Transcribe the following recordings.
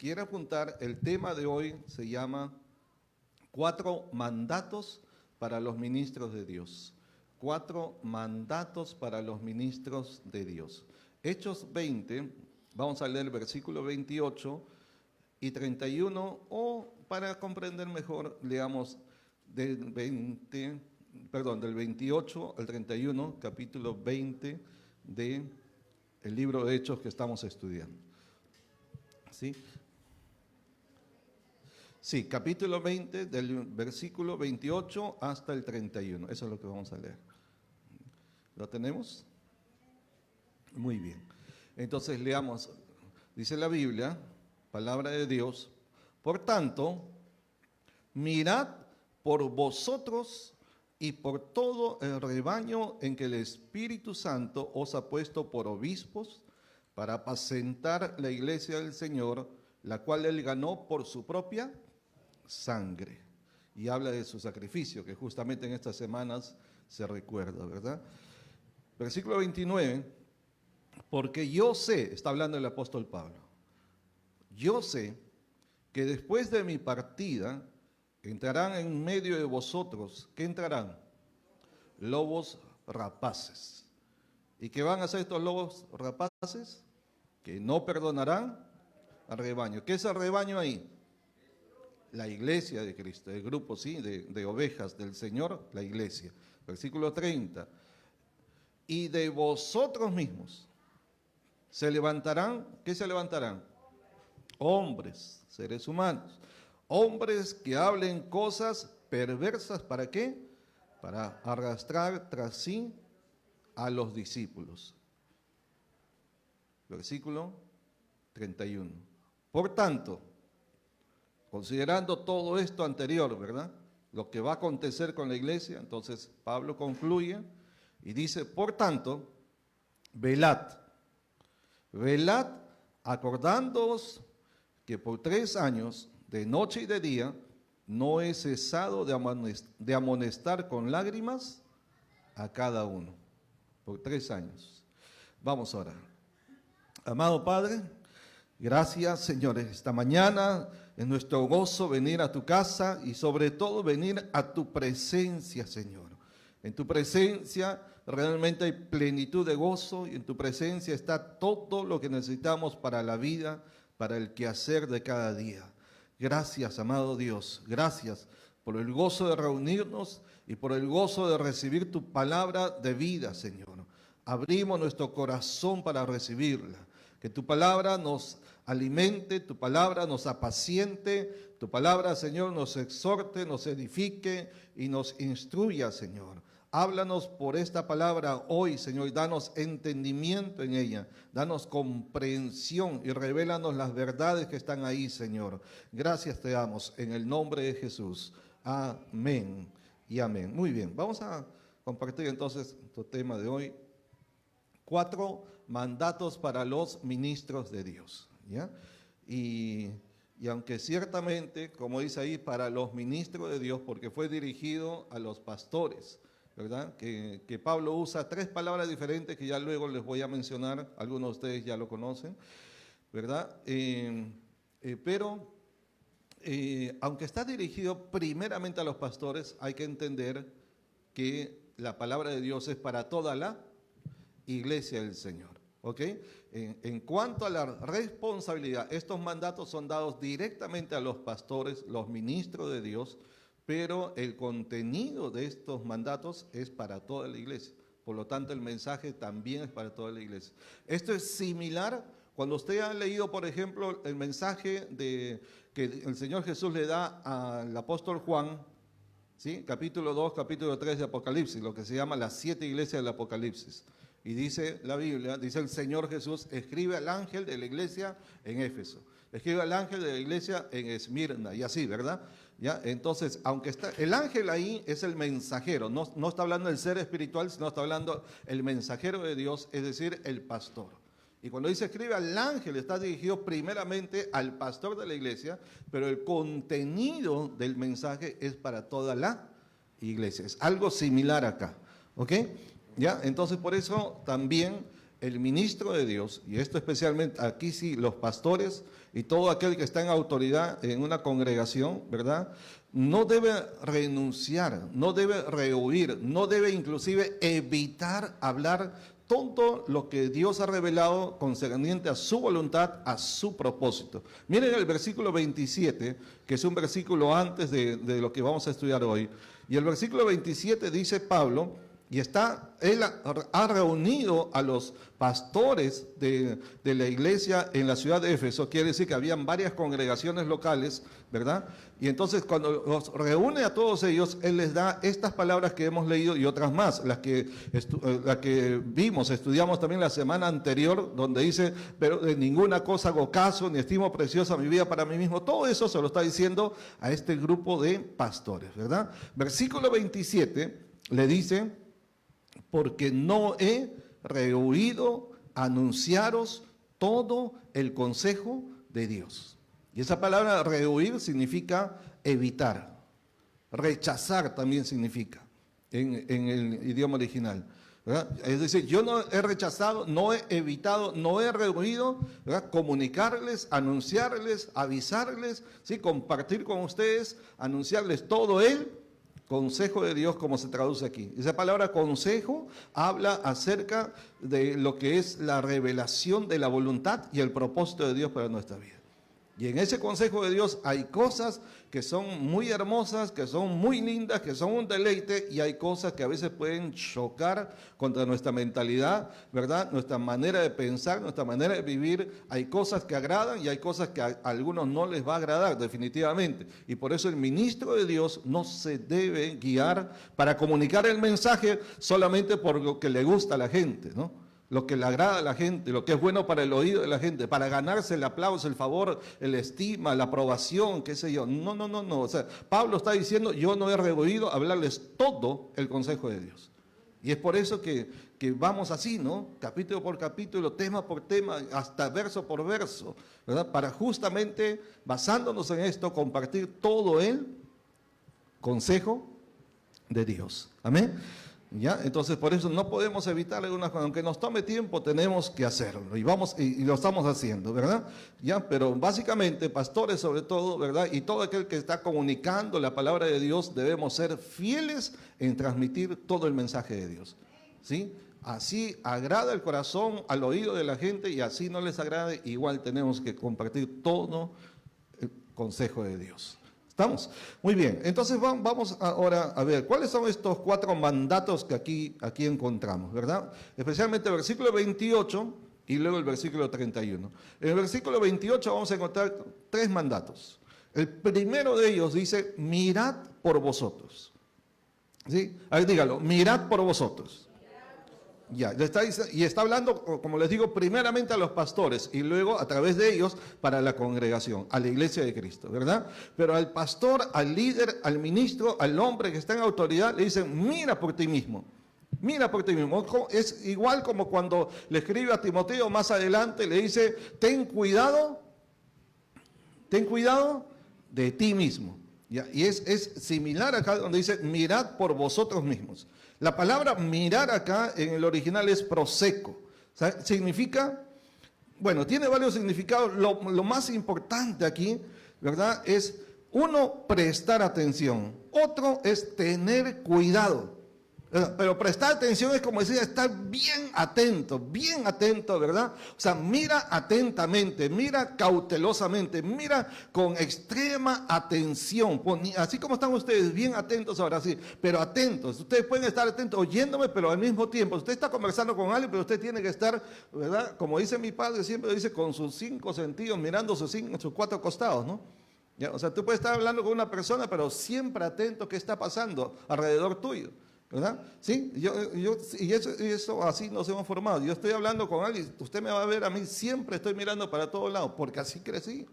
quiere apuntar, el tema de hoy se llama 4 mandatos para los ministros de Dios. 4 mandatos para los ministros de Dios. Hechos 20, vamos a leer el versículo 28 y 31, o para comprender mejor, leamos del 28 al 31, capítulo 20 del libro de Hechos que estamos estudiando. ¿Sí? Sí, capítulo 20, del versículo 28 hasta el 31. Eso es lo que vamos a leer. ¿Lo tenemos? Muy bien. Entonces leamos, dice la Biblia, palabra de Dios: por tanto, mirad por vosotros y por todo el rebaño en que el Espíritu Santo os ha puesto por obispos, para apacentar la iglesia del Señor, la cual él ganó por su propia sangre. Y habla de su sacrificio, que justamente en estas semanas se recuerda, ¿verdad? Versículo 29, porque yo sé, está hablando el apóstol Pablo, yo sé que después de mi partida entrarán en medio de vosotros, ¿qué entrarán? Lobos rapaces. ¿Y qué van a hacer estos lobos rapaces? Que no perdonarán al rebaño. ¿Qué es el rebaño ahí? La iglesia de Cristo, el grupo, sí, de ovejas del Señor, la iglesia. Versículo 30. Y de vosotros mismos se levantarán, ¿qué se levantarán? Hombres, seres humanos. Hombres que hablen cosas perversas, ¿para qué? Para arrastrar tras sí a los discípulos. Versículo 31. Por tanto, considerando todo esto anterior, ¿verdad? Lo que va a acontecer con la iglesia, entonces Pablo concluye y dice, por tanto, velad, acordándoos que por 3 años, de noche y de día, no he cesado de amonestar con lágrimas a cada uno. Por 3 años. Vamos a orar. Amado Padre, gracias, señores, esta mañana es nuestro gozo venir a tu casa y sobre todo venir a tu presencia, Señor. En tu presencia realmente hay plenitud de gozo y en tu presencia está todo lo que necesitamos para la vida, para el quehacer de cada día. Gracias, amado Dios, gracias por el gozo de reunirnos y por el gozo de recibir tu palabra de vida, Señor. Abrimos nuestro corazón para recibirla. Que tu palabra nos alimente, tu palabra nos apaciente, tu palabra, Señor, nos exhorte, nos edifique y nos instruya, Señor. Háblanos por esta palabra hoy, Señor, y danos entendimiento en ella, danos comprensión y revélanos las verdades que están ahí, Señor. Gracias te damos en el nombre de Jesús. Amén y amén. Muy bien, vamos a compartir entonces tu tema de hoy. 4 mandatos para los ministros de Dios, ¿ya? Y aunque ciertamente, como dice ahí, para los ministros de Dios, porque fue dirigido a los pastores, ¿verdad? Que Pablo usa 3 palabras diferentes que ya luego les voy a mencionar, algunos de ustedes ya lo conocen, ¿verdad? Pero aunque está dirigido primeramente a los pastores, hay que entender que la palabra de Dios es para toda la iglesia del Señor, ¿ok? En cuanto a la responsabilidad, estos mandatos son dados directamente a los pastores, los ministros de Dios, pero el contenido de estos mandatos es para toda la iglesia. Por lo tanto, el mensaje también es para toda la iglesia. Esto es similar cuando usted ha leído, por ejemplo, el mensaje que el Señor Jesús le da al apóstol Juan, ¿sí? Capítulo 2, capítulo 3 de Apocalipsis, lo que se llama las 7 iglesias del Apocalipsis. Y dice la Biblia, dice el Señor Jesús, escribe al ángel de la iglesia en Éfeso, escribe al ángel de la iglesia en Esmirna, y así, ¿verdad? ¿Ya? Entonces, aunque está, el ángel ahí es el mensajero, no está hablando del ser espiritual, sino está hablando el mensajero de Dios, es decir, el pastor. Y cuando dice escribe al ángel, está dirigido primeramente al pastor de la iglesia, pero el contenido del mensaje es para toda la iglesia. Es algo similar acá, ¿ok? ¿Ya? Entonces, por eso también el ministro de Dios, y esto especialmente aquí sí, los pastores y todo aquel que está en autoridad en una congregación, ¿verdad? No debe renunciar, no debe rehuir, no debe inclusive evitar hablar todo lo que Dios ha revelado concerniente a su voluntad, a su propósito. Miren el versículo 27, que es un versículo antes de lo que vamos a estudiar hoy. Y el versículo 27 dice Pablo, y él ha reunido a los pastores de la iglesia en la ciudad de Éfeso, quiere decir que habían varias congregaciones locales, ¿verdad? Y entonces cuando los reúne a todos ellos, él les da estas palabras que hemos leído y otras más, las que estudiamos también la semana anterior, donde dice, pero de ninguna cosa hago caso, ni estimo preciosa mi vida para mí mismo. Todo eso se lo está diciendo a este grupo de pastores, ¿verdad? Versículo 27 le dice, porque no he rehuido anunciaros todo el consejo de Dios. Y esa palabra rehuir significa evitar, rechazar también significa en el idioma original, ¿verdad? Es decir, yo no he rechazado, no he evitado, no he rehuido, ¿verdad? Comunicarles, anunciarles, avisarles, ¿sí? Compartir con ustedes, anunciarles todo el consejo de Dios, como se traduce aquí. Esa palabra consejo habla acerca de lo que es la revelación de la voluntad y el propósito de Dios para nuestra vida. Y en ese consejo de Dios hay cosas que son muy hermosas, que son muy lindas, que son un deleite, y hay cosas que a veces pueden chocar contra nuestra mentalidad, ¿verdad? Nuestra manera de pensar, nuestra manera de vivir. Hay cosas que agradan y hay cosas que a algunos no les va a agradar definitivamente. Y por eso el ministro de Dios no se debe guiar para comunicar el mensaje solamente por lo que le gusta a la gente, ¿no? Lo que le agrada a la gente, lo que es bueno para el oído de la gente, para ganarse el aplauso, el favor, el estima, la aprobación, qué sé yo. No. O sea, Pablo está diciendo, yo no he rehuido hablarles todo el consejo de Dios. Y es por eso que vamos así, ¿no? Capítulo por capítulo, tema por tema, hasta verso por verso, ¿verdad? Para justamente, basándonos en esto, compartir todo el consejo de Dios. Amén. ¿Ya? Entonces por eso no podemos evitar algunas cosas, aunque nos tome tiempo tenemos que hacerlo y lo estamos haciendo, ¿verdad? ¿Ya? Pero básicamente pastores sobre todo, ¿verdad? Y todo aquel que está comunicando la palabra de Dios debemos ser fieles en transmitir todo el mensaje de Dios, ¿sí? Así agrada el corazón al oído de la gente y así no les agrade, igual tenemos que compartir todo el consejo de Dios. ¿Estamos? Muy bien, entonces vamos ahora a ver, ¿cuáles son estos 4 mandatos que aquí encontramos, verdad? Especialmente el versículo 28 y luego el versículo 31. En el versículo 28 vamos a encontrar 3 mandatos. El primero de ellos dice, mirad por vosotros. ¿Sí? A ver, dígalo, mirad por vosotros. Ya, y está hablando, como les digo, primeramente a los pastores y luego a través de ellos para la congregación, a la iglesia de Cristo, ¿verdad? Pero al pastor, al líder, al ministro, al hombre que está en autoridad, le dicen, mira por ti mismo. Mira por ti mismo. Es igual como cuando le escribe a Timoteo más adelante, le dice, ten cuidado de ti mismo. ¿Ya? Y es similar acá donde dice, mirad por vosotros mismos. La palabra mirar acá en el original es proseco. ¿Sabe? Significa, bueno, tiene varios significados. Lo más importante aquí, ¿verdad? Es, uno, prestar atención. Otro es tener cuidado. Pero prestar atención es como decir, estar bien atento, ¿verdad? O sea, mira atentamente, mira cautelosamente, mira con extrema atención. Así como están ustedes bien atentos ahora, sí, pero atentos. Ustedes pueden estar atentos oyéndome, pero al mismo tiempo. Usted está conversando con alguien, pero usted tiene que estar, ¿verdad? Como dice mi padre, siempre dice, con sus 5 sentidos, mirando sus 4 costados, ¿no? ¿Ya? O sea, tú puedes estar hablando con una persona, pero siempre atento a qué está pasando alrededor tuyo. ¿Verdad? Sí, y eso así nos hemos formado. Yo estoy hablando con alguien, usted me va a ver a mí, siempre estoy mirando para todos lados, porque así crecí.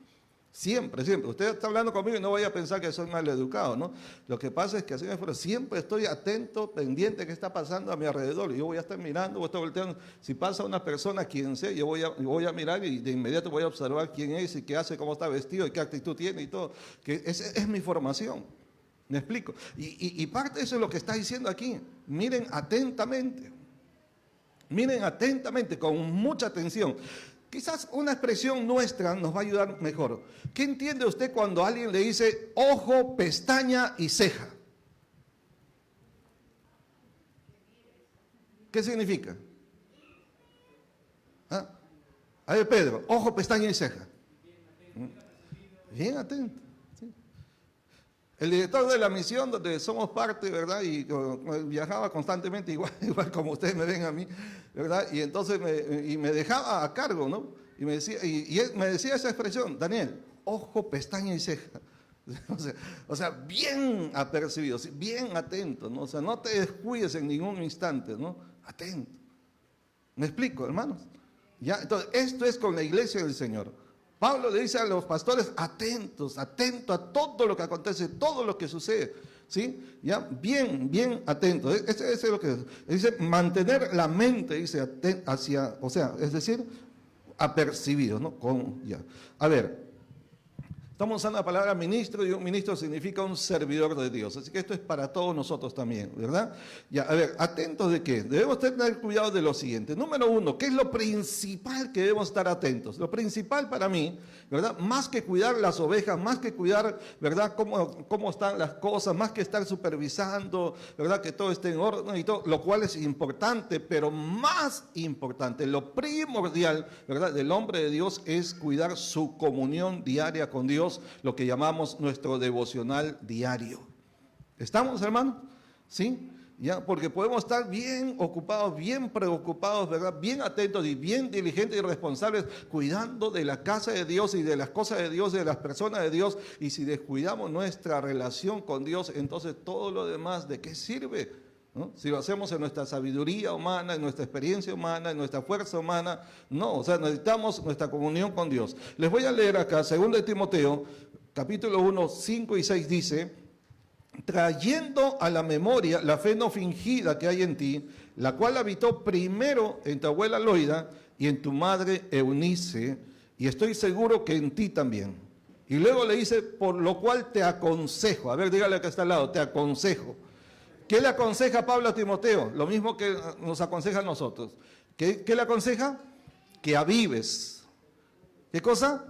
Siempre. Usted está hablando conmigo y no vaya a pensar que soy mal educado, ¿no? Lo que pasa es que así me fueron. Siempre estoy atento, pendiente de qué está pasando a mi alrededor. Yo voy a estar mirando, voy a estar volteando. Si pasa una persona, quien sea, yo voy a mirar y de inmediato voy a observar quién es y qué hace, cómo está vestido y qué actitud tiene y todo. Que esa es mi formación. ¿Me explico? Y parte de eso es lo que está diciendo aquí. Miren atentamente. Miren atentamente, con mucha atención. Quizás una expresión nuestra nos va a ayudar mejor. ¿Qué entiende usted cuando alguien le dice ojo, pestaña y ceja? ¿Qué significa? ¿Ah? A ver, Pedro, ojo, pestaña y ceja. Bien atento. ¿Sí? El director de la misión donde somos parte, ¿verdad? Y viajaba constantemente, igual como ustedes me ven a mí, ¿verdad? Y entonces me dejaba a cargo, ¿no? Y me decía esa expresión, Daniel, ojo, pestaña y ceja. O sea, bien apercibido, bien atento, ¿no? O sea, no te descuides en ningún instante, ¿no? Atento. ¿Me explico, hermanos? ¿Ya? Entonces, esto es con la iglesia del Señor. Pablo le dice a los pastores, atentos a todo lo que acontece, todo lo que sucede, ¿sí? Ya, bien atentos. Ese es lo que dice, mantener la mente, dice, hacia, o sea, es decir, apercibido, ¿no? A ver, estamos usando la palabra ministro, y un ministro significa un servidor de Dios. Así que esto es para todos nosotros también, ¿verdad? Ya, a ver, atentos de qué. Debemos tener cuidado de lo siguiente. Número uno, ¿qué es lo principal que debemos estar atentos? Lo principal para mí, ¿verdad? Más que cuidar las ovejas, más que cuidar, ¿verdad? Cómo están las cosas, más que estar supervisando, ¿verdad? Que todo esté en orden y todo, lo cual es importante, pero más importante, lo primordial, ¿verdad? Del hombre de Dios es cuidar su comunión diaria con Dios, lo que llamamos nuestro devocional diario. ¿Estamos, hermano? ¿Sí? ¿Ya? Porque podemos estar bien ocupados, bien preocupados, ¿verdad? Bien atentos y bien diligentes y responsables, cuidando de la casa de Dios y de las cosas de Dios, de las personas de Dios. Y si descuidamos nuestra relación con Dios, entonces todo lo demás, ¿de qué sirve? ¿No? Si lo hacemos en nuestra sabiduría humana, en nuestra experiencia humana, en nuestra fuerza humana, no, o sea, necesitamos nuestra comunión con Dios. Les voy a leer acá, 2 Timoteo, capítulo 1, 5 y 6 dice, trayendo a la memoria la fe no fingida que hay en ti, la cual habitó primero en tu abuela Loida y en tu madre Eunice, y estoy seguro que en ti también. Y luego le dice, por lo cual te aconsejo, a ver, dígale que está al lado, te aconsejo. ¿Qué le aconseja Pablo a Timoteo? Lo mismo que nos aconseja a nosotros. ¿Qué le aconseja? Que avives. ¿Qué cosa?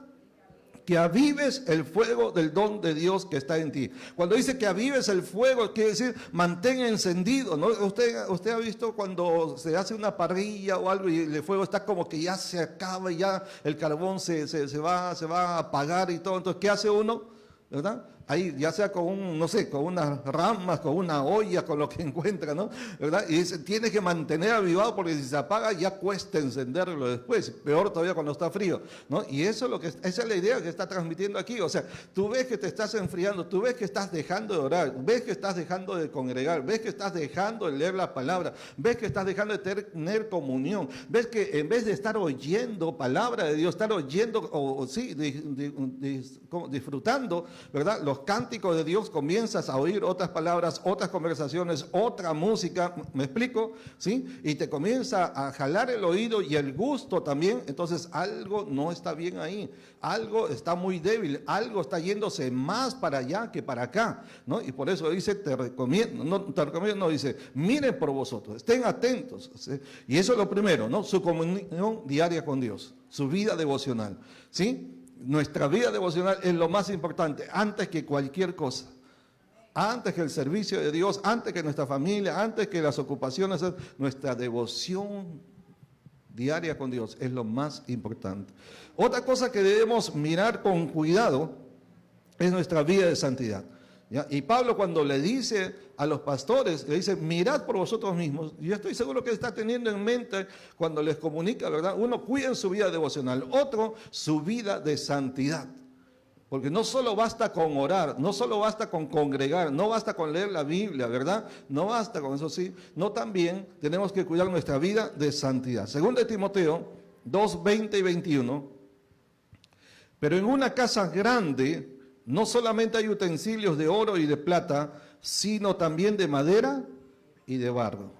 Que avives el fuego del don de Dios que está en ti. Cuando dice que avives el fuego, quiere decir mantén encendido, ¿no? Usted ha visto cuando se hace una parrilla o algo y el fuego está como que ya se acaba y ya el carbón se va a apagar y todo. Entonces, ¿qué hace uno? ¿Verdad? Ahí, ya sea con no sé, con unas ramas, con una olla, con lo que encuentra, ¿no? ¿Verdad? Y dice, tiene que mantener avivado porque si se apaga ya cuesta encenderlo después, peor todavía cuando está frío, ¿no? Y eso esa es la idea que está transmitiendo aquí, o sea, tú ves que te estás enfriando, tú ves que estás dejando de orar, ves que estás dejando de congregar, ves que estás dejando de leer la palabra, ves que estás dejando de tener comunión, ves que en vez de estar oyendo palabra de Dios, estar oyendo, disfrutando, ¿verdad? Los cánticos de Dios, comienzas a oír otras palabras, otras conversaciones, otra música, ¿me explico? ¿Sí? Y te comienza a jalar el oído y el gusto también, entonces algo no está bien ahí, algo está muy débil, algo está yéndose más para allá que para acá, ¿no? Y por eso dice, dice, miren por vosotros, estén atentos, ¿sí? Y eso es lo primero, ¿no? Su comunión diaria con Dios, su vida devocional, ¿sí? Nuestra vida devocional es lo más importante, antes que cualquier cosa. Antes que el servicio de Dios, antes que nuestra familia, antes que las ocupaciones, nuestra devoción diaria con Dios es lo más importante. Otra cosa que debemos mirar con cuidado es nuestra vida de santidad. ¿Ya? Y Pablo cuando le dice a los pastores, le dice, mirad por vosotros mismos. Yo estoy seguro que está teniendo en mente cuando les comunica, ¿verdad? Uno, cuiden su vida devocional. Otro, su vida de santidad. Porque no solo basta con orar, no solo basta con congregar, no basta con leer la Biblia, ¿verdad? No basta con eso, sí. No, también tenemos que cuidar nuestra vida de santidad. Según de Timoteo 2, 20 y 21. Pero en una casa grande no solamente hay utensilios de oro y de plata, sino también de madera y de barro.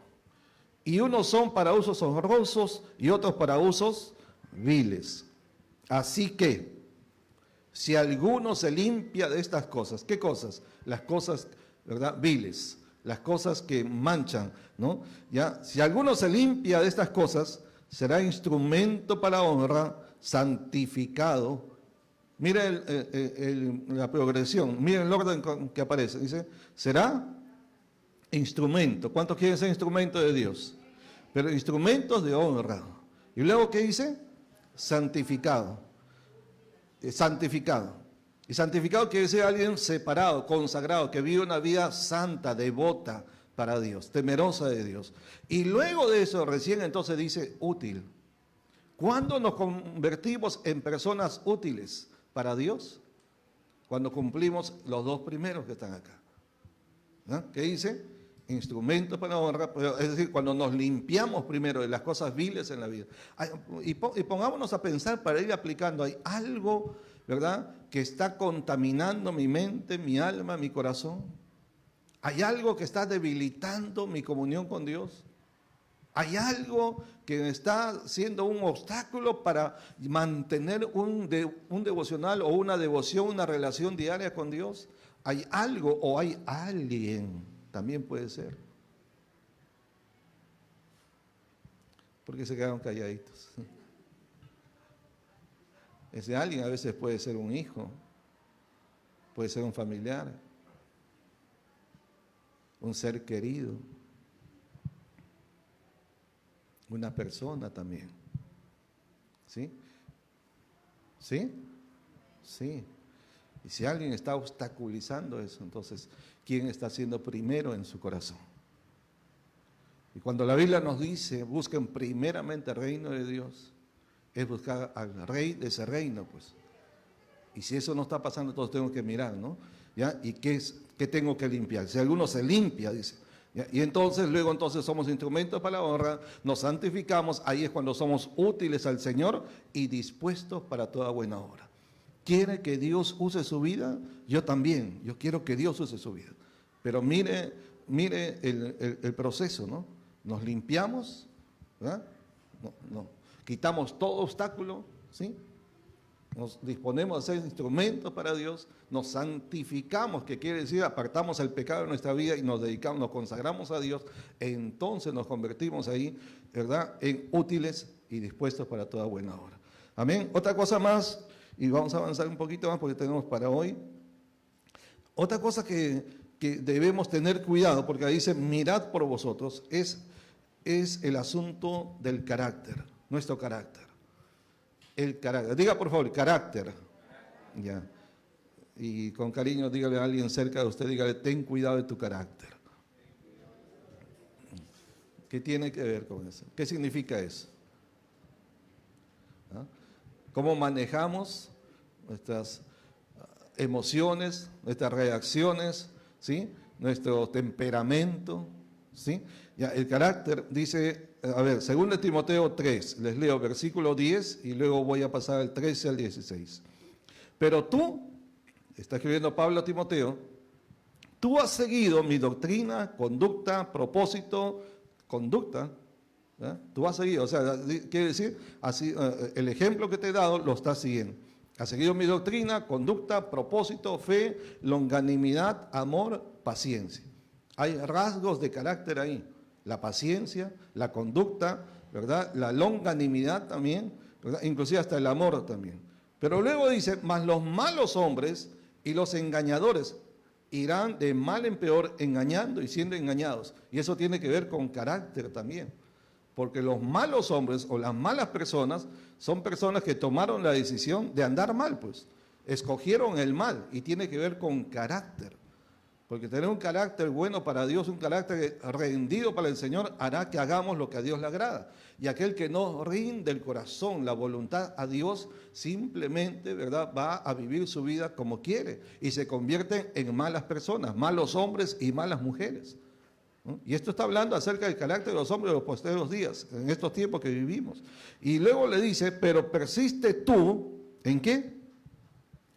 Y unos son para usos honrosos y otros para usos viles. Así que, si alguno se limpia de estas cosas, ¿qué cosas? Las cosas, ¿verdad? Viles. las cosas que manchan, ¿no? Ya, si alguno se limpia de estas cosas, será instrumento para honra, santificado. Mire la progresión, mire el orden que aparece. Dice, será instrumento. ¿Cuántos quieren ser instrumentos de Dios? Pero instrumentos de honra. Y luego, ¿qué dice? Santificado. Santificado. Y santificado quiere decir alguien separado, consagrado, que vive una vida santa, devota para Dios, temerosa de Dios. Y luego de eso, recién entonces dice útil. ¿Cuándo nos convertimos en personas útiles para Dios? Cuando cumplimos los dos primeros que están acá. ¿No? ¿Qué dice? Instrumentos para honra, es decir, cuando nos limpiamos primero de las cosas viles en la vida. Y pongámonos a pensar para ir aplicando, hay algo, ¿verdad?, que está contaminando mi mente, mi alma, mi corazón. Hay algo que está debilitando mi comunión con Dios. Hay algo que está siendo un obstáculo para mantener un devocional o una devoción, una relación diaria con Dios. Hay algo o hay alguien, también puede ser. Porque se quedaron calladitos. Ese alguien a veces puede ser un hijo, puede ser un familiar, un ser querido, una persona también. ¿Sí? ¿Sí? Sí. Y si alguien está obstaculizando eso, entonces, ¿quién está siendo primero en su corazón? Y cuando la Biblia nos dice, busquen primeramente el reino de Dios, es buscar al rey de ese reino, pues. Y si eso no está pasando, entonces tengo que mirar, ¿no? ¿Ya? ¿Y qué tengo que limpiar? Si alguno se limpia, dice. ¿Ya? Y entonces, luego entonces somos instrumentos para la honra, nos santificamos, ahí es cuando somos útiles al Señor y dispuestos para toda buena obra. ¿Quiere que Dios use su vida? Yo también, yo quiero que Dios use su vida. Pero mire el proceso, ¿no? Nos limpiamos, ¿verdad? No. Quitamos todo obstáculo, ¿sí? Nos disponemos a ser instrumentos para Dios, nos santificamos, que quiere decir apartamos el pecado de nuestra vida y nos dedicamos, nos consagramos a Dios, entonces nos convertimos ahí, ¿verdad?, en útiles y dispuestos para toda buena obra. Amén. Otra cosa más, y vamos a avanzar un poquito más porque tenemos para hoy. Otra cosa que debemos tener cuidado, porque ahí dice, mirad por vosotros, es el asunto del carácter. Nuestro carácter. El carácter. Diga por favor, carácter. Ya. Y con cariño dígale a alguien cerca de usted, dígale, ten cuidado de tu carácter. ¿Qué tiene que ver con eso? ¿Qué significa eso? ¿Ah? ¿Cómo manejamos nuestras emociones, nuestras reacciones, ¿sí? Nuestro temperamento, ¿sí? Ya, el carácter dice, a ver, 2 Timoteo 3, les leo versículo 10 y luego voy a pasar al 13 al 16. Pero tú, está escribiendo Pablo a Timoteo, tú has seguido mi doctrina, conducta, propósito, conducta, ¿eh? Tú has seguido, o sea, quiere decir, así, el ejemplo que te he dado lo estás siguiendo. Has seguido mi doctrina, conducta, propósito, fe, longanimidad, amor, paciencia. Hay rasgos de carácter ahí. La paciencia, la conducta, ¿verdad? La longanimidad también, ¿verdad? Inclusive hasta el amor también. Pero luego dice, mas los malos hombres y los engañadores irán de mal en peor engañando y siendo engañados. Y eso tiene que ver con carácter también. Porque los malos hombres o las malas personas son personas que tomaron la decisión de andar mal, pues. Escogieron el mal y tiene que ver con carácter. Porque tener un carácter bueno para Dios, un carácter rendido para el Señor, hará que hagamos lo que a Dios le agrada. Y aquel que no rinde el corazón, la voluntad a Dios, simplemente, ¿verdad?, va a vivir su vida como quiere. Y se convierten en malas personas, malos hombres y malas mujeres. ¿No? Y esto está hablando acerca del carácter de los hombres de los posteriores días, en estos tiempos que vivimos. Y luego le dice, pero persiste tú, ¿en qué?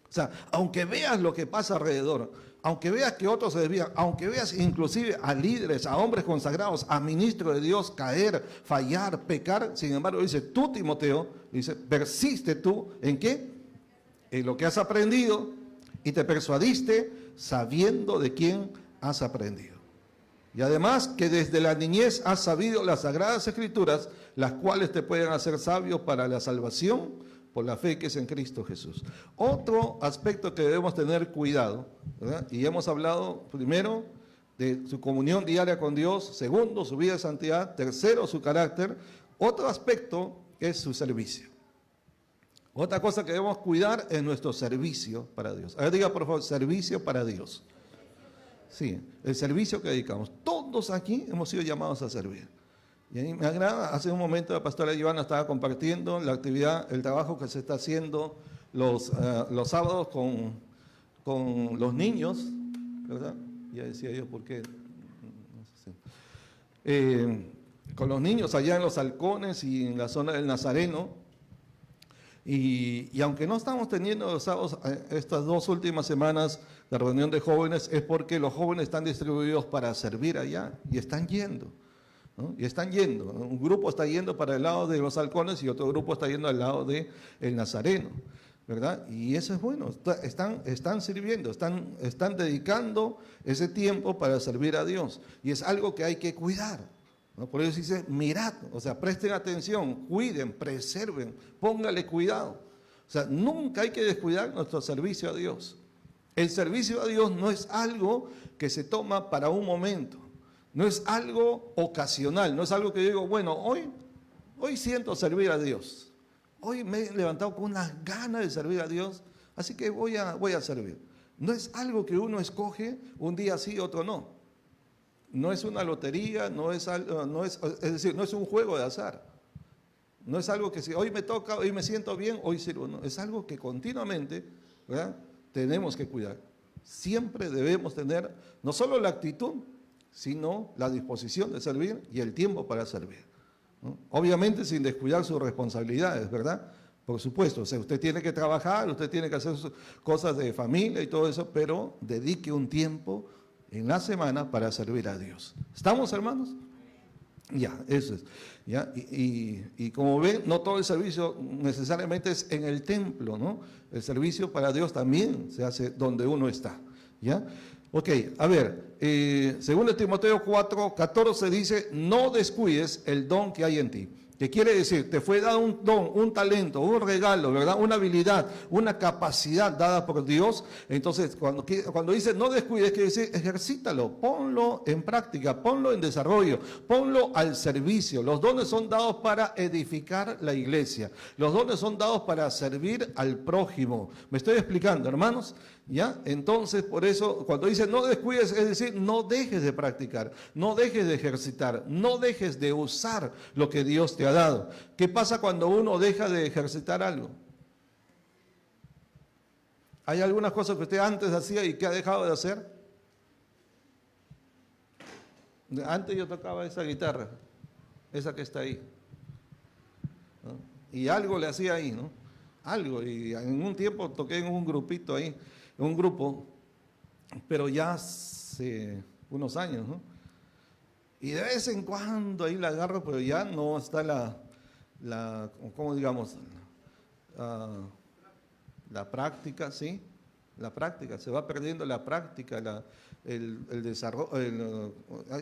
O sea, aunque veas lo que pasa alrededor, aunque veas que otros se desvían, aunque veas inclusive a líderes, a hombres consagrados, a ministros de Dios caer, fallar, pecar, sin embargo dice, tú Timoteo, dice, persiste tú, ¿en qué? En lo que has aprendido y te persuadiste sabiendo de quién has aprendido. Y además que desde la niñez has sabido las sagradas escrituras, las cuales te pueden hacer sabio para la salvación por la fe que es en Cristo Jesús. Otro aspecto que debemos tener cuidado, ¿verdad? Y hemos hablado primero de su comunión diaria con Dios, segundo, su vida de santidad, tercero, su carácter. Otro aspecto es su servicio. Otra cosa que debemos cuidar es nuestro servicio para Dios. A ver, diga por favor, servicio para Dios. Sí, el servicio que dedicamos. Todos aquí hemos sido llamados a servir. Y a mí me agrada, hace un momento la pastora Ivana estaba compartiendo la actividad, el trabajo que se está haciendo los sábados con los niños, ¿verdad? Ya decía yo por qué. No sé. Con los niños allá en los Halcones y en la zona del Nazareno. Y aunque no estamos teniendo los sábados, estas 2 últimas semanas de reunión de jóvenes, es porque los jóvenes están distribuidos para servir allá y están yendo, ¿no? Y están yendo, ¿no? Un grupo está yendo para el lado de los Halcones y otro grupo está yendo al lado del Nazareno, ¿verdad? Y eso es bueno, están sirviendo, están dedicando ese tiempo para servir a Dios. Y es algo que hay que cuidar, ¿no? Por eso dice, mirad, o sea, presten atención, cuiden, preserven, póngale cuidado. O sea, nunca hay que descuidar nuestro servicio a Dios. El servicio a Dios no es algo que se toma para un momento, no es algo ocasional, no es algo que digo, bueno, hoy siento servir a Dios, hoy me he levantado con unas ganas de servir a Dios, así que voy a servir. No es algo que uno escoge un día sí, otro no. No es una lotería, es decir, no es un juego de azar. No es algo que si hoy me toca, hoy me siento bien, hoy sirvo. No, es algo que continuamente, ¿verdad?, tenemos que cuidar. Siempre debemos tener no solo la actitud, sino la disposición de servir y el tiempo para servir, ¿no? Obviamente sin descuidar sus responsabilidades, ¿verdad? Por supuesto, o sea, usted tiene que trabajar, usted tiene que hacer sus cosas de familia y todo eso, pero dedique un tiempo en la semana para servir a Dios. ¿Estamos, hermanos? Ya, eso es. ¿Ya? Y como ven, no todo el servicio necesariamente es en el templo, ¿no? El servicio para Dios también se hace donde uno está, ¿ya? Ok, a ver, según Timoteo 4:14 dice, no descuides el don que hay en ti. ¿Qué quiere decir? Te fue dado un don, un talento, un regalo, ¿verdad? Una habilidad, una capacidad dada por Dios. Entonces, cuando dice no descuides, quiere decir ejercítalo, ponlo en práctica, ponlo en desarrollo, ponlo al servicio. Los dones son dados para edificar la iglesia. Los dones son dados para servir al prójimo. ¿Me estoy explicando, hermanos? ¿Ya? Entonces, por eso, cuando dice no descuides, es decir, no dejes de practicar, no dejes de ejercitar, no dejes de usar lo que Dios te ha dado. ¿Qué pasa cuando uno deja de ejercitar algo? ¿Hay algunas cosas que usted antes hacía y que ha dejado de hacer? Antes yo tocaba esa guitarra, esa que está ahí, ¿no? Y algo le hacía ahí, ¿no? Algo, y en un tiempo toqué en un grupito ahí, en un grupo, pero ya hace unos años, ¿no? Y de vez en cuando ahí la agarro, pero ya no está ¿cómo digamos? La práctica, ¿sí? La práctica, se va perdiendo la práctica, el desarrollo,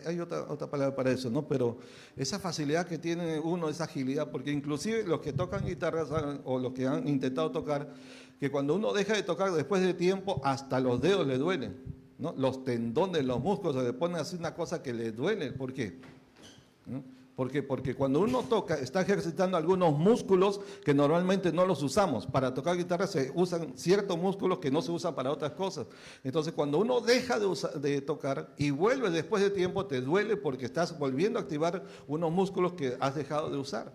hay otra palabra para eso, ¿no? Pero esa facilidad que tiene uno, esa agilidad, porque inclusive los que tocan guitarras o los que han intentado tocar, que cuando uno deja de tocar después de tiempo, hasta los dedos le duelen, ¿no? Los tendones, los músculos, se le ponen así una cosa que le duele. ¿Por qué? ¿No? Porque cuando uno toca, está ejercitando algunos músculos que normalmente no los usamos. Para tocar guitarra se usan ciertos músculos que no se usan para otras cosas. Entonces, cuando uno deja de tocar y vuelve después de tiempo, te duele porque estás volviendo a activar unos músculos que has dejado de usar.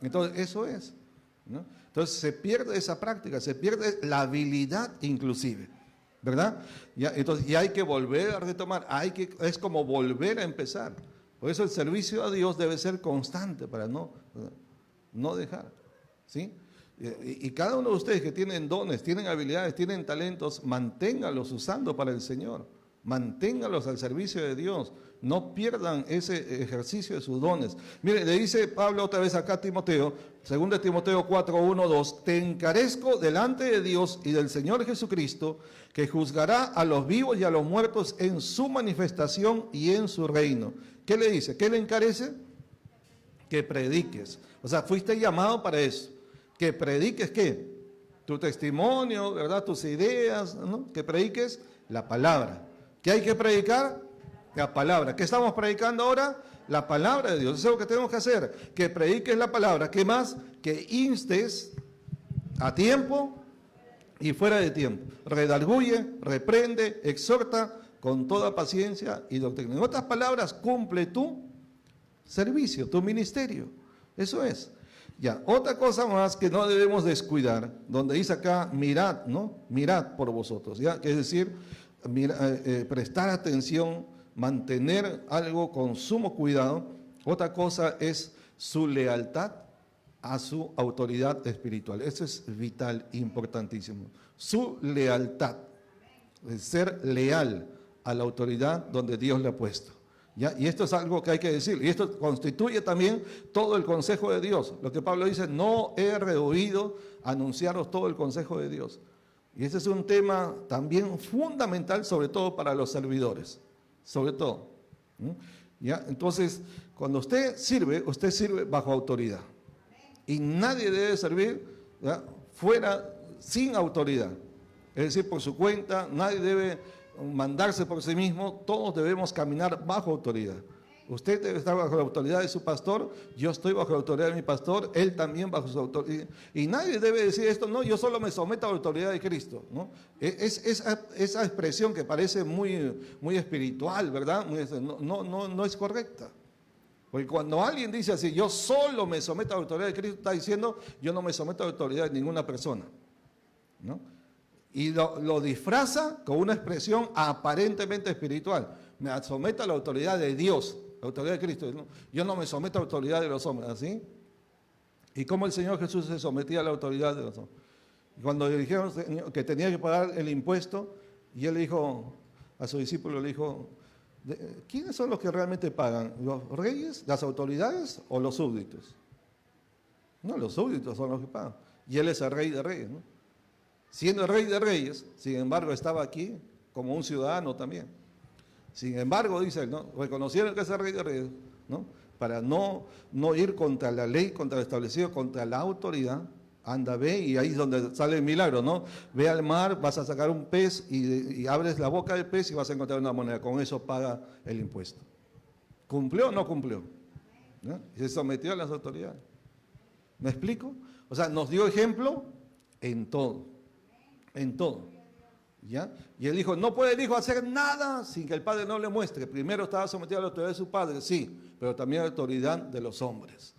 Entonces, eso es, ¿no? Entonces, se pierde esa práctica, se pierde la habilidad inclusive, ¿verdad? Entonces, y hay que volver a retomar, es como volver a empezar. Por eso el servicio a Dios debe ser constante para no dejar, ¿sí? Y cada uno de ustedes que tienen dones, tienen habilidades, tienen talentos, manténgalos usando para el Señor, Manténgalos al servicio de Dios. No pierdan ese ejercicio de sus dones. Mire, le dice Pablo otra vez acá a Timoteo, 2 Timoteo 4, 1, 2, te encarezco delante de Dios y del Señor Jesucristo, que juzgará a los vivos y a los muertos en su manifestación y en su reino. ¿Qué le dice? ¿Qué le encarece? Que prediques. O sea, fuiste llamado para eso. Que prediques, ¿qué? Tu testimonio, ¿verdad? Tus ideas, ¿no? Que prediques la palabra. ¿Qué hay que predicar? La palabra. ¿Qué estamos predicando ahora? La palabra de Dios. Eso es lo que tenemos que hacer. Que prediques la palabra. ¿Qué más? Que instes a tiempo y fuera de tiempo. Redarguye, reprende, exhorta con toda paciencia y doctrina. En otras palabras, cumple tu servicio, tu ministerio. Eso es. Ya, otra cosa más que no debemos descuidar, donde dice acá, mirad, ¿no? Mirad por vosotros, ¿ya? Es decir, prestar atención, mantener algo con sumo cuidado. Otra cosa es su lealtad a su autoridad espiritual. Eso es vital, importantísimo. Su lealtad, es ser leal a la autoridad donde Dios le ha puesto. ¿Ya? Y esto es algo que hay que decir. Y esto constituye también todo el consejo de Dios. Lo que Pablo dice, no he rehuido anunciaros todo el consejo de Dios. Y ese es un tema también fundamental, sobre todo para los servidores. Sobre todo. ¿Ya? Entonces, cuando usted sirve bajo autoridad. Y nadie debe servir, ¿ya?, fuera, sin autoridad. Es decir, por su cuenta, nadie debe mandarse por sí mismo, todos debemos caminar bajo autoridad. Usted debe estar bajo la autoridad de su pastor, yo estoy bajo la autoridad de mi pastor, él también bajo su autoridad. Y nadie debe decir esto, no, yo solo me someto a la autoridad de Cristo, ¿no? Esa expresión que parece muy espiritual, ¿verdad? No es correcta. Porque cuando alguien dice así, yo solo me someto a la autoridad de Cristo, está diciendo, yo no me someto a la autoridad de ninguna persona, ¿no? Y lo disfraza con una expresión aparentemente espiritual. Me someto a la autoridad de Dios, la autoridad de Cristo. ¿No? Yo no me someto a la autoridad de los hombres, ¿así? ¿Y cómo el Señor Jesús se sometía a la autoridad de los hombres? Cuando le dijeron que tenía que pagar el impuesto, y él le dijo a su discípulo, le dijo, ¿quiénes son los que realmente pagan? ¿Los reyes, las autoridades o los súbditos? No, los súbditos son los que pagan. Y él es el rey de reyes, ¿no? Siendo el rey de reyes, sin embargo, estaba aquí como un ciudadano también. Sin embargo, dice él, ¿no? Reconocieron que es el rey de reyes, ¿no? Para no ir contra la ley, contra lo establecido, contra la autoridad. Anda, ve, y ahí es donde sale el milagro, ¿no? Ve al mar, vas a sacar un pez y abres la boca del pez y vas a encontrar una moneda. Con eso paga el impuesto. ¿Cumplió o no cumplió? ¿No? Y se sometió a las autoridades. ¿Me explico? O sea, nos dio ejemplo en todo. En todo. ¿Ya? Y él dijo, no puede el hijo hacer nada sin que el padre no le muestre. Primero estaba sometido a la autoridad de su padre, sí, pero también a la autoridad de los hombres.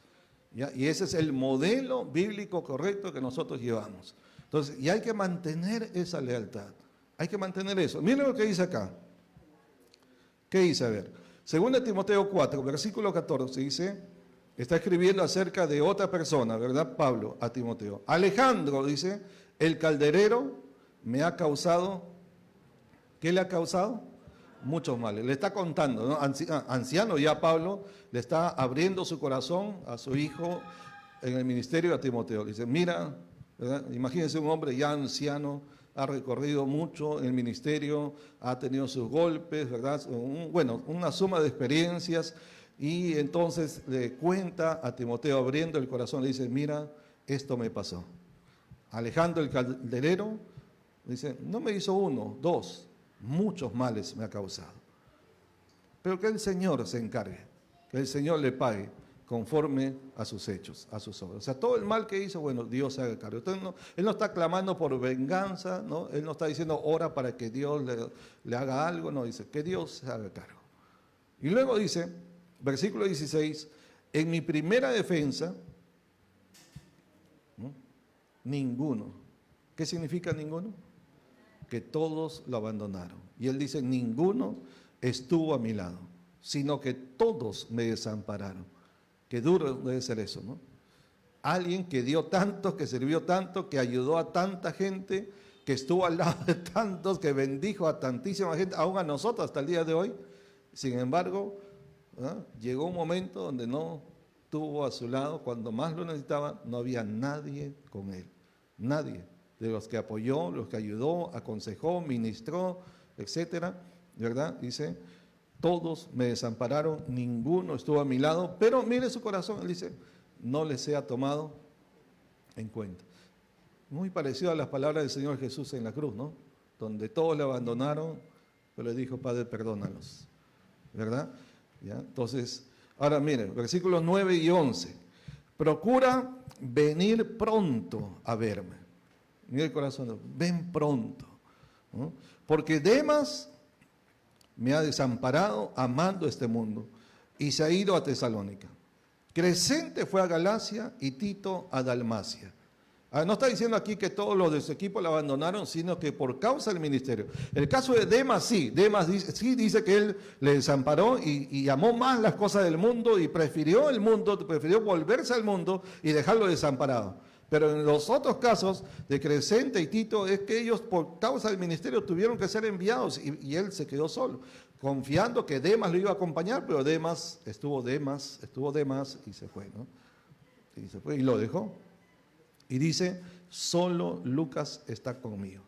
¿Ya? Y ese es el modelo bíblico correcto que nosotros llevamos. Entonces, y hay que mantener esa lealtad. Hay que mantener eso. Miren lo que dice acá. ¿Qué dice? A ver, 2 Timoteo 4, versículo 14, dice, está escribiendo acerca de otra persona, ¿verdad? Pablo a Timoteo. Alejandro, dice, el calderero me ha causado, ¿qué le ha causado? Muchos males. Le está contando, ¿no? Anciano ya Pablo, le está abriendo su corazón a su hijo en el ministerio de Timoteo. Le dice, mira, ¿verdad? Imagínense un hombre ya anciano, ha recorrido mucho en el ministerio, ha tenido sus golpes, ¿verdad? Una suma de experiencias, y entonces le cuenta a Timoteo, abriendo el corazón, le dice, mira, esto me pasó. Alejandro el calderero, dice, no me hizo uno, dos, muchos males me ha causado. Pero que el Señor se encargue, que el Señor le pague conforme a sus hechos, a sus obras. O sea, todo el mal que hizo, bueno, Dios se haga cargo. Entonces, él no está clamando por venganza, ¿no? Él no está diciendo, ora para que Dios le haga algo, no, dice, que Dios se haga cargo. Y luego dice, versículo 16, en mi primera defensa, ¿no? Ninguno. ¿Qué significa ninguno? Que todos lo abandonaron. Y él dice, ninguno estuvo a mi lado, sino que todos me desampararon. Qué duro debe ser eso, ¿no? Alguien que dio tanto, que sirvió tanto, que ayudó a tanta gente, que estuvo al lado de tantos, que bendijo a tantísima gente, aún a nosotros hasta el día de hoy. Sin embargo, llegó un momento donde no tuvo a su lado, cuando más lo necesitaba, no había nadie con él. Nadie de los que apoyó, los que ayudó, aconsejó, ministró, etcétera, ¿verdad? Dice, todos me desampararon, ninguno estuvo a mi lado, pero mire su corazón, él dice, no les sea tomado en cuenta. Muy parecido a las palabras del Señor Jesús en la cruz, ¿no? Donde todos le abandonaron, pero le dijo, Padre, perdónalos, ¿verdad? ¿Ya? Entonces, ahora mire, versículos 9 y 11. Procura venir pronto a verme. Mira el corazón, ven pronto, ¿no? Porque Demas me ha desamparado amando este mundo y se ha ido a Tesalónica. Crescente fue a Galacia y Tito a Dalmacia. No está diciendo aquí que todos los de su equipo la abandonaron, sino que por causa del ministerio. El caso de Demas, sí. Demas dice que él le desamparó y amó más las cosas del mundo y prefirió el mundo, prefirió volverse al mundo y dejarlo desamparado. Pero en los otros casos de Crescente y Tito es que ellos por causa del ministerio tuvieron que ser enviados y él se quedó solo, confiando que Demas lo iba a acompañar, pero estuvo Demas y se fue, ¿no? Y se fue y lo dejó. Y dice, solo Lucas está conmigo.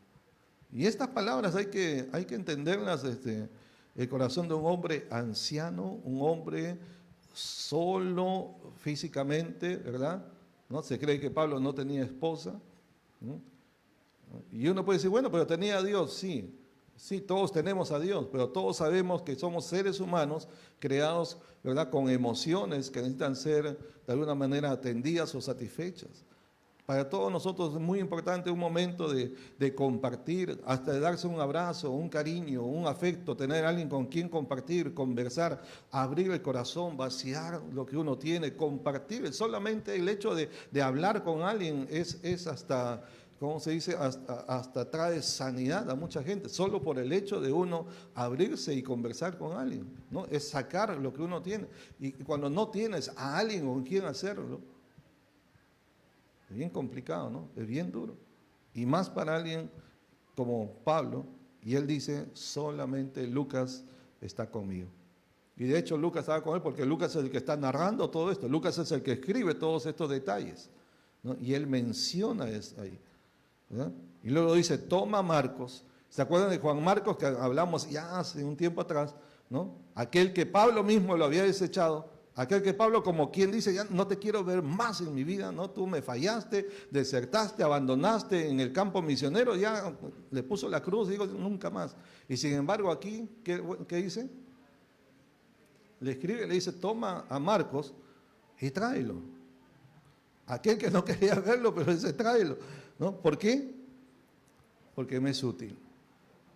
Y estas palabras hay que entenderlas, el corazón de un hombre anciano, un hombre solo físicamente, ¿verdad? ¿No? Se cree que Pablo no tenía esposa, ¿no? Y uno puede decir, bueno, pero tenía a Dios, sí, todos tenemos a Dios, pero todos sabemos que somos seres humanos creados, ¿verdad?, con emociones que necesitan ser de alguna manera atendidas o satisfechas. Para todos nosotros es muy importante un momento de compartir, hasta de darse un abrazo, un cariño, un afecto, tener a alguien con quien compartir, conversar, abrir el corazón, vaciar lo que uno tiene, compartir. Solamente el hecho de hablar con alguien es hasta, ¿cómo se dice? Hasta trae sanidad a mucha gente, solo por el hecho de uno abrirse y conversar con alguien, ¿no? Es sacar lo que uno tiene. Y cuando no tienes a alguien con quien hacerlo, es bien complicado, ¿no? Es bien duro. Y más para alguien como Pablo, y él dice, solamente Lucas está conmigo. Y de hecho Lucas estaba con él porque Lucas es el que está narrando todo esto. Lucas es el que escribe todos estos detalles, ¿no? Y él menciona eso ahí, ¿verdad? Y luego dice, toma Marcos. ¿Se acuerdan de Juan Marcos que hablamos ya hace un tiempo atrás, ¿no? Aquel que Pablo mismo lo había desechado. Aquel que Pablo, como quien dice, ya no te quiero ver más en mi vida, ¿no? Tú me fallaste, desertaste, abandonaste en el campo misionero, ya le puso la cruz, digo, nunca más. Y sin embargo aquí, ¿qué dice? Le escribe, le dice, toma a Marcos y tráelo. Aquel que no quería verlo, pero dice, tráelo, ¿no? ¿Por qué? Porque me es útil.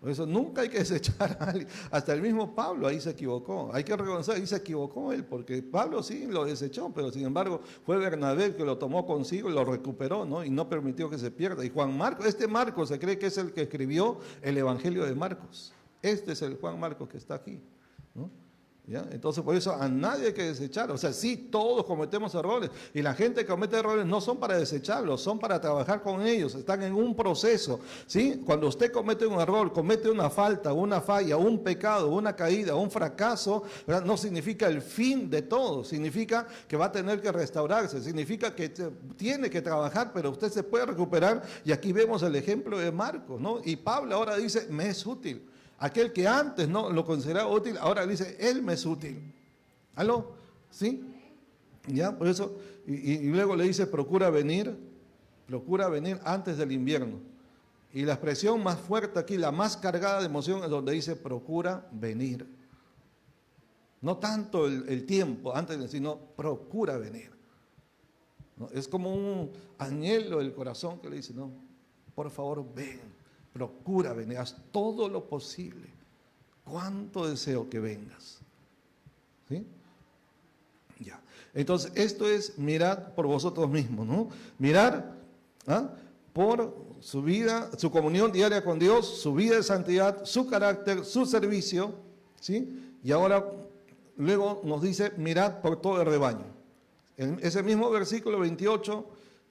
Por eso nunca hay que desechar a alguien. Hasta el mismo Pablo ahí se equivocó. Hay que reconocer, ahí se equivocó él, porque Pablo sí lo desechó, pero sin embargo fue Bernabé que lo tomó consigo y lo recuperó, ¿no? Y no permitió que se pierda. Y Juan Marcos, Marcos se cree que es el que escribió el Evangelio de Marcos. Este es el Juan Marcos que está aquí, ¿no? ¿Ya? Entonces por eso a nadie hay que desechar. O sea, sí, todos cometemos errores y la gente que comete errores no son para desecharlos, son para trabajar con ellos, están en un proceso, ¿sí? Cuando usted comete un error, comete una falta, una falla, un pecado, una caída, un fracaso, ¿verdad? No significa el fin de todo, significa que va a tener que restaurarse, significa que tiene que trabajar, pero usted se puede recuperar. Y aquí vemos el ejemplo de Marcos, ¿no? Y Pablo ahora dice, me es útil. Aquel que antes no lo consideraba útil, ahora dice, él me es útil. ¿Aló? ¿Sí? Ya, por eso, y luego le dice, procura venir antes del invierno. Y la expresión más fuerte aquí, la más cargada de emoción, es donde dice, procura venir. No tanto el tiempo, antes de decir, no, procura venir. ¿No? Es como un anhelo del corazón que le dice, no, por favor, ven. Procura venir, haz todo lo posible. Cuánto deseo que vengas. ¿Sí? Ya. Entonces, esto es mirar por vosotros mismos, ¿no? Mirar por su vida, su comunión diaria con Dios, su vida de santidad, su carácter, su servicio, ¿sí? Y ahora, luego nos dice, mirad por todo el rebaño. En ese mismo versículo 28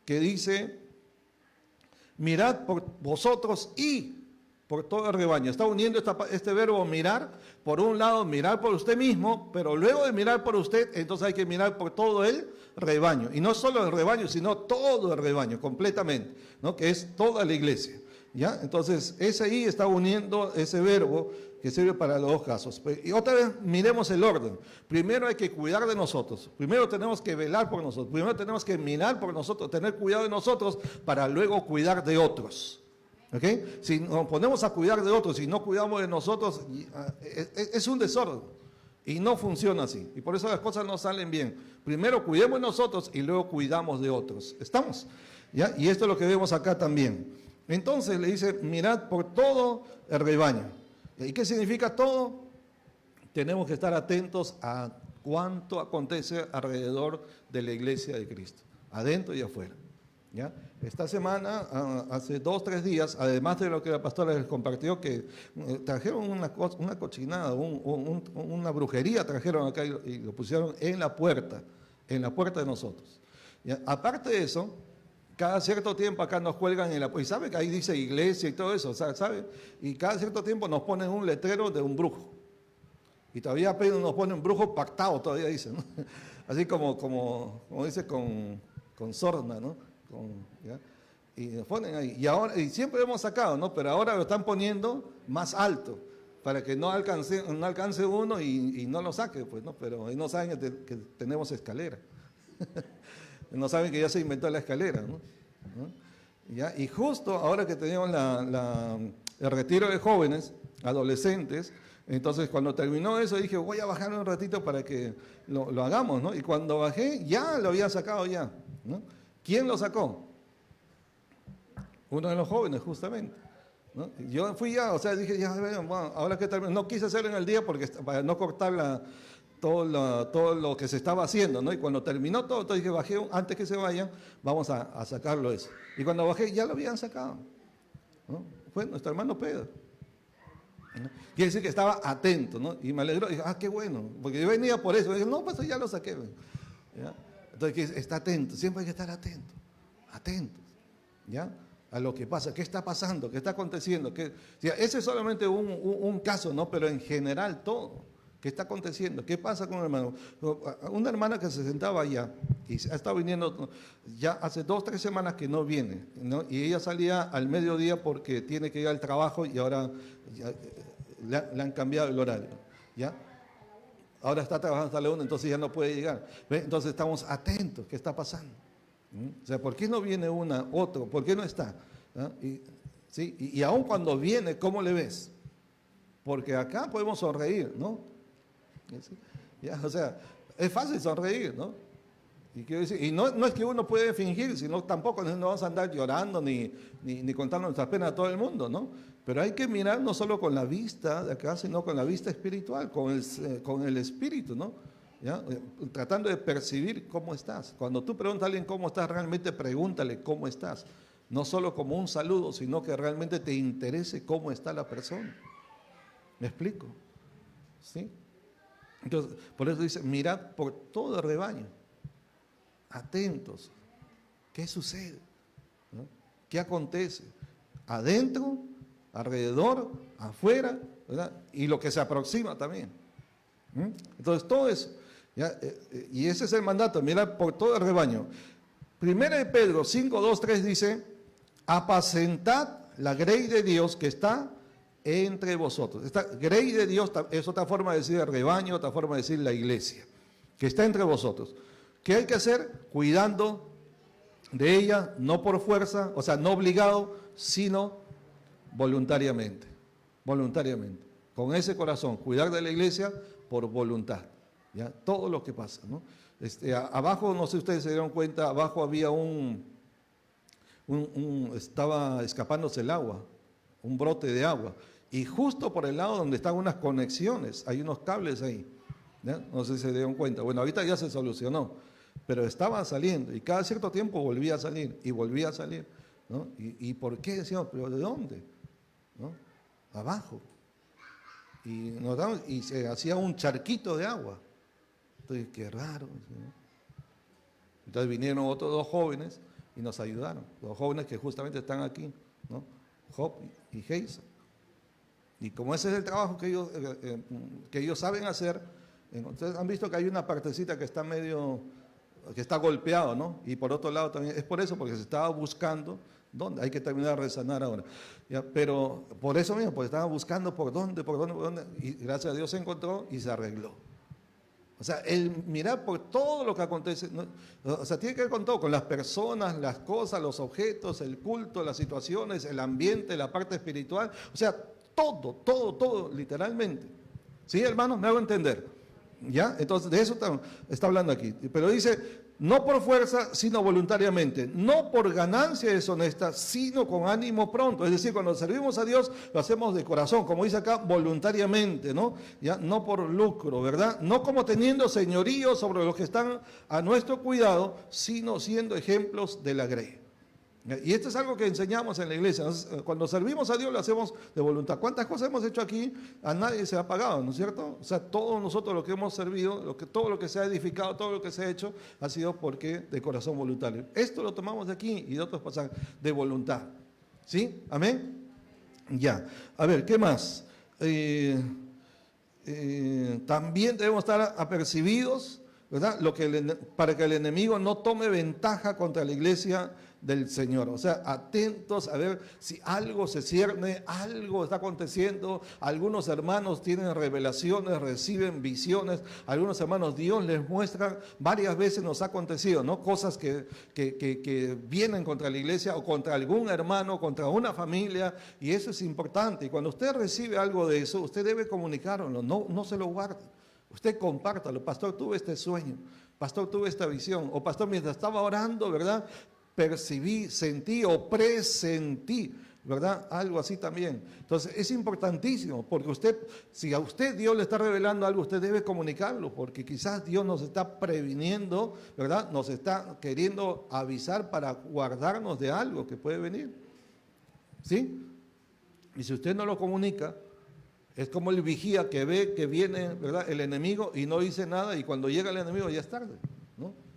que dice, mirad por vosotros y por todo el rebaño. Está uniendo este verbo mirar. Por un lado, mirar por usted mismo, pero luego de mirar por usted, entonces hay que mirar por todo el rebaño. Y no solo el rebaño, sino todo el rebaño, completamente, ¿no? Que es toda la iglesia. ¿Ya? Entonces, ese ahí está uniendo ese verbo que sirve para los dos casos. Y otra vez, miremos el orden. Primero hay que cuidar de nosotros. Primero tenemos que velar por nosotros. Primero tenemos que mirar por nosotros, tener cuidado de nosotros para luego cuidar de otros. ¿Okay? Si nos ponemos a cuidar de otros y no cuidamos de nosotros, es un desorden. Y no funciona así. Y por eso las cosas no salen bien. Primero cuidemos de nosotros y luego cuidamos de otros. ¿Estamos? ¿Ya? Y esto es lo que vemos acá también. Entonces le dice, mirad por todo el rebaño. ¿Y qué significa todo? Tenemos que estar atentos a cuánto acontece alrededor de la iglesia de Cristo, adentro y afuera. ¿Ya? Esta semana, hace 2 o 3 días, además de lo que la pastora les compartió, que trajeron una cochinada, una brujería trajeron acá y lo pusieron en la puerta de nosotros. ¿Ya? Aparte de eso, cada cierto tiempo acá nos cuelgan y sabe que ahí dice iglesia y todo eso, ¿sabe? Y cada cierto tiempo nos ponen un letrero de un brujo. Y todavía apenas nos ponen brujo pactado, todavía dicen, ¿no? Así como dice con sorna, ¿no? ¿Ya? Y nos ponen ahí. Y siempre hemos sacado, ¿no? Pero ahora lo están poniendo más alto, para que no alcance uno y no lo saque, pues, ¿no? Pero ahí no saben que tenemos escalera. No saben que ya se inventó la escalera, ¿no? ¿Ya? Y justo ahora que teníamos el retiro de jóvenes, adolescentes, entonces cuando terminó eso dije, voy a bajar un ratito para que lo hagamos, ¿no? Y cuando bajé, ya lo había sacado ya, ¿no? ¿Quién lo sacó? Uno de los jóvenes, justamente, ¿no? Yo fui ya, o sea, dije, ya, bueno, ahora que terminó, no quise hacerlo en el día porque para no cortar todo lo que se estaba haciendo, ¿no? Y cuando terminó todo, entonces dije, bajé, antes que se vayan, vamos a sacarlo eso. Y cuando bajé, ya lo habían sacado, ¿no? Fue nuestro hermano Pedro, ¿no? Quiere decir que estaba atento, ¿no? Y me alegró, dije, qué bueno, porque yo venía por eso. Dije, no, pues ya lo saqué, ¿ya? Entonces, está atento, siempre hay que estar atentos, ¿ya? A lo que pasa, qué está pasando, qué está aconteciendo. Ese es solamente un caso, ¿no? Pero en general todo. ¿Qué está aconteciendo? ¿Qué pasa con un hermano? Una hermana que se sentaba allá y ha estado viniendo ya hace 2 o 3 semanas que no viene, ¿no? Y ella salía al mediodía porque tiene que ir al trabajo y ahora ya, le han cambiado el horario, ¿ya? Ahora está trabajando hasta la 1, entonces ya no puede llegar. ¿Ve? Entonces estamos atentos, ¿qué está pasando? O sea, ¿por qué no viene otro? ¿Por qué no está? ¿Ah? ¿Sí? Y aún cuando viene, ¿cómo le ves? Porque acá podemos sonreír, ¿no? ¿Sí? ¿Ya? O sea, es fácil sonreír, ¿no? Y quiero decir, y no es que uno puede fingir, sino tampoco no vamos a andar llorando ni contando nuestras penas a todo el mundo, ¿no? Pero hay que mirar no solo con la vista de acá, sino con la vista espiritual, con el espíritu, ¿no? ¿Ya? Tratando de percibir cómo estás. Cuando tú preguntas a alguien cómo estás, realmente pregúntale cómo estás. No solo como un saludo, sino que realmente te interese cómo está la persona. ¿Me explico? ¿Sí? Entonces, por eso dice, mirad por todo el rebaño. Atentos. ¿Qué sucede? ¿No? ¿Qué acontece? Adentro, alrededor, afuera, ¿verdad? Y lo que se aproxima también. Entonces, todo eso. ¿Ya? Y ese es el mandato, mirad por todo el rebaño. Primera de Pedro 5, 2, 3 dice, apacentad la grey de Dios que está entre vosotros. Esta grey de Dios es otra forma de decir el rebaño, otra forma de decir la iglesia, que está entre vosotros. ¿Qué hay que hacer? Cuidando de ella, no por fuerza, o sea, no obligado, sino voluntariamente. Voluntariamente. Con ese corazón, cuidar de la iglesia por voluntad. ¿Ya? Todo lo que pasa, ¿no? Abajo, no sé si ustedes se dieron cuenta, abajo había estaba escapándose el agua, un brote de agua. Y justo por el lado donde están unas conexiones, hay unos cables ahí. ¿Ya? No sé si se dieron cuenta. Bueno, ahorita ya se solucionó, pero estaba saliendo y cada cierto tiempo volvía a salir y volvía a salir, ¿no? ¿Y por qué? Decíamos, ¿pero de dónde? ¿No? Abajo. Y se hacía un charquito de agua. Entonces, qué raro, ¿no? Entonces vinieron otros 2 jóvenes y nos ayudaron. Los jóvenes que justamente están aquí, ¿no? Job y Geisa. Y como ese es el trabajo que ellos saben hacer, entonces han visto que hay una partecita que está que está golpeado, ¿no? Y por otro lado también, es por eso, porque se estaba buscando dónde, hay que terminar de resanar ahora. ¿Ya? Pero por eso mismo, porque estaban buscando por dónde, y gracias a Dios se encontró y se arregló. O sea, el mirar por todo lo que acontece, ¿no? O sea, tiene que ver con todo, con las personas, las cosas, los objetos, el culto, las situaciones, el ambiente, la parte espiritual, o sea, todo, literalmente. ¿Sí, hermanos? Me hago entender. ¿Ya? Entonces, de eso está hablando aquí. Pero dice, no por fuerza, sino voluntariamente. No por ganancia deshonesta, sino con ánimo pronto. Es decir, cuando servimos a Dios, lo hacemos de corazón, como dice acá, voluntariamente, ¿no? ¿Ya? No por lucro, ¿verdad? No como teniendo señorío sobre los que están a nuestro cuidado, sino siendo ejemplos de la grey. Y esto es algo que enseñamos en la iglesia. Cuando servimos a Dios lo hacemos de voluntad. ¿Cuántas cosas hemos hecho aquí? A nadie se ha pagado, ¿no es cierto? O sea, todos nosotros lo que hemos servido, todo lo que se ha edificado, todo lo que se ha hecho, ha sido porque de corazón voluntario. Esto lo tomamos de aquí y de otros pasajes, de voluntad. ¿Sí? ¿Amén? Ya. A ver, ¿qué más? También debemos estar apercibidos, ¿verdad? Para que el enemigo no tome ventaja contra la iglesia del Señor. O sea, atentos a ver si algo se cierne, algo está aconteciendo. Algunos hermanos tienen revelaciones, reciben visiones. Algunos hermanos Dios les muestra, varias veces nos ha acontecido, ¿no? Cosas que vienen contra la iglesia o contra algún hermano, contra una familia, y eso es importante. Y cuando usted recibe algo de eso, usted debe comunicarlo, no se lo guarde. Usted compártalo. Pastor, tuve este sueño. Pastor, tuve esta visión. O pastor, mientras estaba orando, ¿verdad? Percibí, sentí o presentí, ¿verdad? Algo así también. Entonces es importantísimo, porque si a usted Dios le está revelando algo, usted debe comunicarlo, porque quizás Dios nos está previniendo, ¿verdad? Nos está queriendo avisar para guardarnos de algo que puede venir. ¿Sí? Y si usted no lo comunica, es como el vigía que ve que viene, ¿verdad?, el enemigo y no dice nada, y cuando llega el enemigo ya es tarde, ¿no?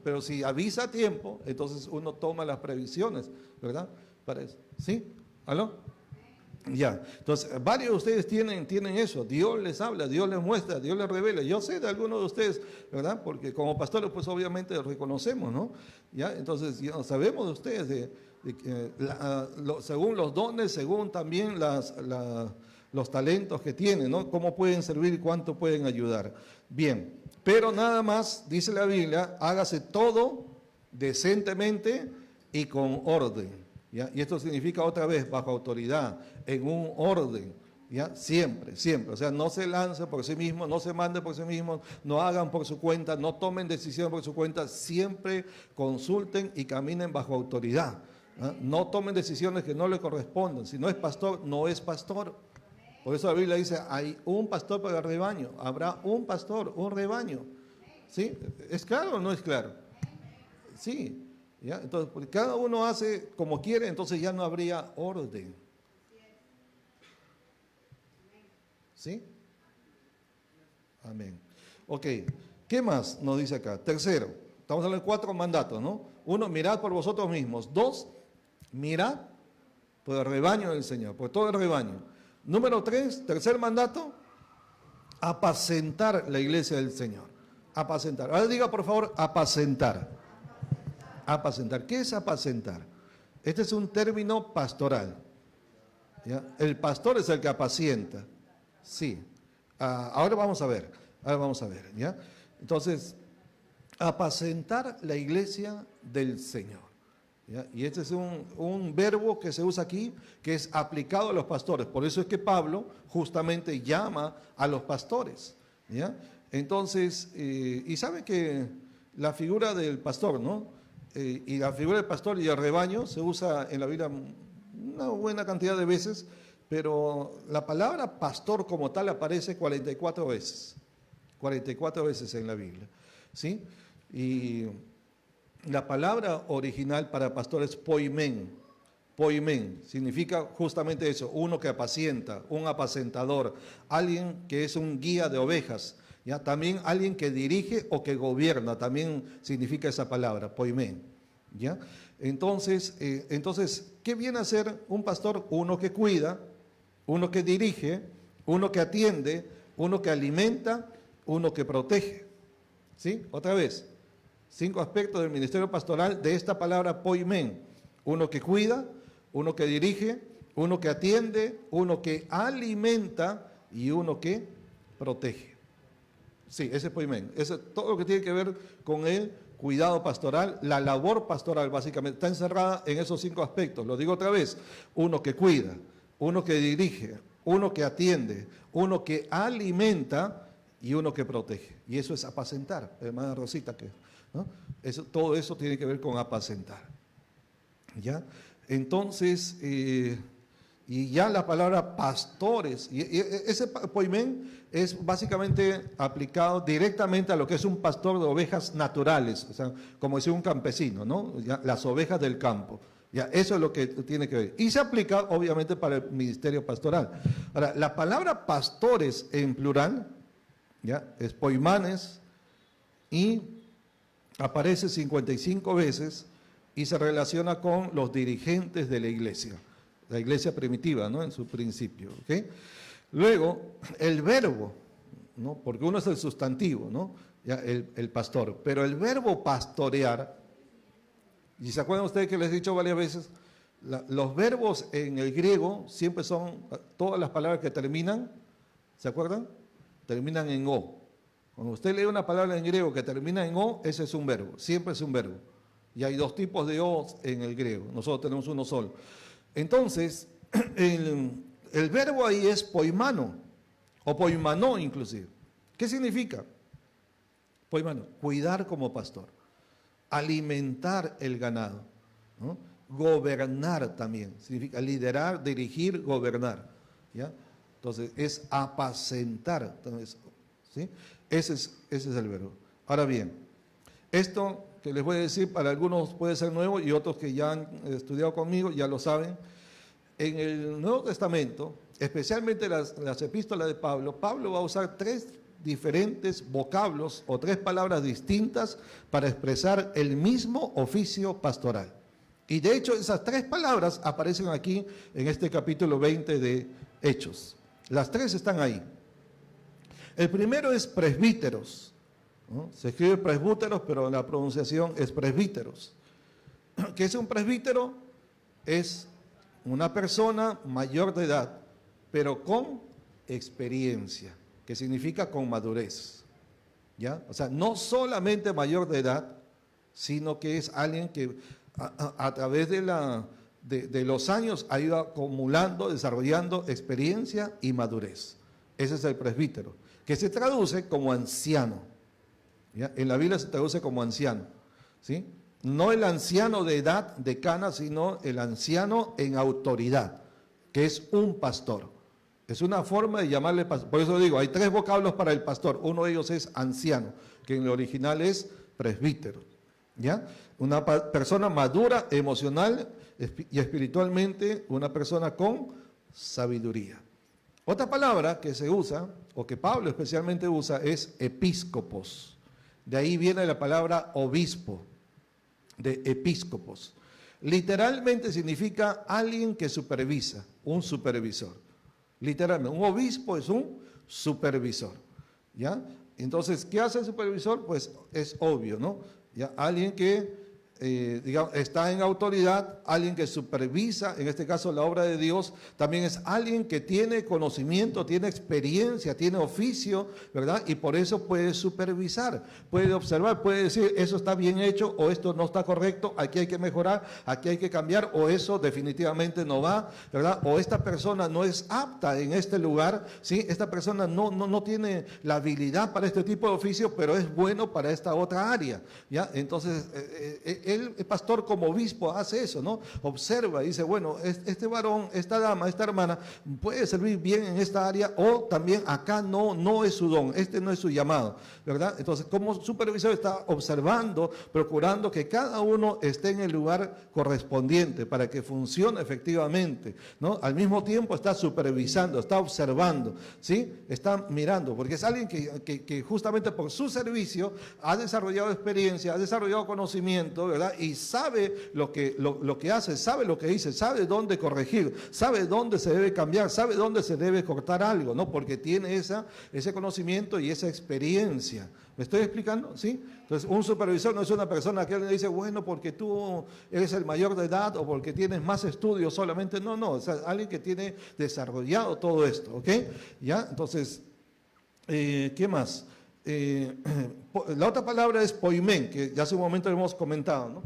Pero si avisa a tiempo, entonces uno toma las previsiones, ¿verdad? Para eso. ¿Sí? ¿Aló? Ya. Entonces, varios de ustedes tienen eso. Dios les habla, Dios les muestra, Dios les revela. Yo sé de algunos de ustedes, ¿verdad? Porque como pastores, pues obviamente reconocemos, ¿no? Ya. Entonces, ya sabemos de ustedes, según los dones, según también los talentos que tienen, ¿no? Cómo pueden servir y cuánto pueden ayudar. Bien. Pero nada más, dice la Biblia, hágase todo decentemente y con orden. ¿Ya? Y esto significa otra vez, bajo autoridad, en un orden. ¿Ya? Siempre. O sea, no se lance por sí mismo, no se mande por sí mismo, no hagan por su cuenta, no tomen decisiones por su cuenta, siempre consulten y caminen bajo autoridad. ¿Ya? No tomen decisiones que no le correspondan. Si no es pastor, no es pastor. Por eso la Biblia dice, hay un pastor para el rebaño, habrá un pastor, un rebaño. ¿Sí? ¿Es claro o no es claro? Sí. ¿Ya? Entonces, porque cada uno hace como quiere, entonces ya no habría orden. ¿Sí? Amén. Ok, ¿qué más nos dice acá? Tercero, estamos hablando de 4 mandatos, ¿no? 1, mirad por vosotros mismos. 2, mirad por el rebaño del Señor, por todo el rebaño. Número 3, tercer mandato, apacentar la iglesia del Señor. Apacentar. Ahora diga por favor, apacentar. Apacentar. ¿Qué es apacentar? Este es un término pastoral. ¿Ya? El pastor es el que apacienta. Sí. Ahora vamos a ver. ¿Ya? Entonces, apacentar la iglesia del Señor. ¿Ya? Y este es un verbo que se usa aquí, que es aplicado a los pastores. Por eso es que Pablo justamente llama a los pastores. ¿Ya? Entonces, y sabe que la figura del pastor, ¿no? Y la figura del pastor y el rebaño se usa en la Biblia una buena cantidad de veces, pero la palabra pastor como tal aparece 44 veces. 44 veces en la Biblia. ¿Sí? Y la palabra original para pastor es poimen. Poimen significa justamente eso, uno que apacienta, un apacentador, alguien que es un guía de ovejas. ¿Ya? También alguien que dirige o que gobierna, también significa esa palabra, poimen. ¿Ya? Entonces, ¿qué viene a ser un pastor? Uno que cuida, uno que dirige, uno que atiende, uno que alimenta, uno que protege. ¿Sí? Otra vez, 5 aspectos del ministerio pastoral de esta palabra poimen. Uno que cuida, uno que dirige, uno que atiende, uno que alimenta y uno que protege. Sí, ese es poimen. Eso es todo lo que tiene que ver con el cuidado pastoral, la labor pastoral básicamente está encerrada en esos 5 aspectos. Lo digo otra vez, uno que cuida, uno que dirige, uno que atiende, uno que alimenta y uno que protege. Y eso es apacentar, hermana Rosita, ¿no? Todo eso tiene que ver con apacentar. ¿Ya? Entonces, y ya la palabra pastores, y ese poimen es básicamente aplicado directamente a lo que es un pastor de ovejas naturales, o sea, como decía un campesino, ¿no? Ya, las ovejas del campo. Ya, eso es lo que tiene que ver. Y se aplica, obviamente, para el ministerio pastoral. Ahora, la palabra pastores en plural, ya, es poimanes, y aparece 55 veces y se relaciona con los dirigentes de la iglesia primitiva, ¿no? En su principio, ¿ok? Luego, el verbo, ¿no? Porque uno es el sustantivo, ¿no? Ya, el pastor, pero el verbo pastorear, y se acuerdan ustedes que les he dicho varias veces, los verbos en el griego siempre son, todas las palabras que terminan, ¿se acuerdan? Terminan en o. Cuando usted lee una palabra en griego que termina en o, ese es un verbo, siempre es un verbo. Y hay 2 tipos de o en el griego, nosotros tenemos uno solo. Entonces, el verbo ahí es poimano, o poimanó inclusive. ¿Qué significa? Poimano, cuidar como pastor, alimentar el ganado, ¿no? Gobernar también, significa liderar, dirigir, gobernar, ¿ya? Entonces, es apacentar, entonces, ¿sí? Ese es el verbo. Ahora bien, esto que les voy a decir para algunos puede ser nuevo y otros que ya han estudiado conmigo ya lo saben. En el Nuevo Testamento, especialmente las epístolas de Pablo, Pablo va a usar 3 diferentes vocablos o 3 palabras distintas para expresar el mismo oficio pastoral. Y de hecho esas 3 palabras aparecen aquí en este capítulo 20 de Hechos. Las 3 están ahí. El primero es presbíteros, ¿no? Se escribe presbúteros, pero la pronunciación es presbíteros. ¿Qué es un presbítero? Es una persona mayor de edad, pero con experiencia, que significa con madurez, ¿ya? O sea, no solamente mayor de edad, sino que es alguien que a través de los años ha ido acumulando, desarrollando experiencia y madurez. Ese es el presbítero, que se traduce como anciano, ¿ya? En la Biblia se traduce como anciano, ¿sí? No el anciano de edad de cana, sino el anciano en autoridad, que es un pastor. Es una forma de llamarle pastor. Por eso digo, hay 3 vocablos para el pastor. Uno de ellos es anciano, que en el original es presbítero, ¿ya? Una persona madura, emocional y espiritualmente, una persona con sabiduría. Otra palabra que se usa, o que Pablo especialmente usa, es episcopos. De ahí viene la palabra obispo, de episcopos. Literalmente significa alguien que supervisa, un supervisor. Literalmente, un obispo es un supervisor, ¿ya? Entonces, ¿qué hace el supervisor? Pues es obvio, ¿no? ¿Ya? Alguien que digamos, está en autoridad, alguien que supervisa, en este caso la obra de Dios, también es alguien que tiene conocimiento, tiene experiencia, tiene oficio, ¿verdad? Y por eso puede supervisar, puede observar, puede decir, eso está bien hecho o esto no está correcto, aquí hay que mejorar, aquí hay que cambiar o eso definitivamente no va, ¿verdad? O esta persona no es apta en este lugar, ¿sí? Esta persona no tiene la habilidad para este tipo de oficio, pero es bueno para esta otra área, ¿ya? Entonces, el pastor como obispo hace eso, ¿no? Observa y dice, bueno, este varón, esta dama, esta hermana puede servir bien en esta área o también acá no es su don, este no es su llamado, ¿verdad? Entonces, como supervisor está observando, procurando que cada uno esté en el lugar correspondiente para que funcione efectivamente, ¿no? Al mismo tiempo está supervisando, está observando, ¿sí? Está mirando, porque es alguien que justamente por su servicio ha desarrollado experiencia, ha desarrollado conocimiento, ¿verdad? Y sabe lo que hace, sabe lo que dice, sabe dónde corregir, sabe dónde se debe cambiar, sabe dónde se debe cortar algo, ¿no? Porque tiene ese conocimiento y esa experiencia. ¿Me estoy explicando? ¿Sí? Entonces, un supervisor no es una persona que alguien dice, bueno, porque tú eres el mayor de edad o porque tienes más estudios solamente. No, no, o sea, alguien que tiene desarrollado todo esto, ¿ok? ¿Ya? Entonces, ¿qué más? La otra palabra es poimen, que ya hace un momento hemos comentado, ¿no?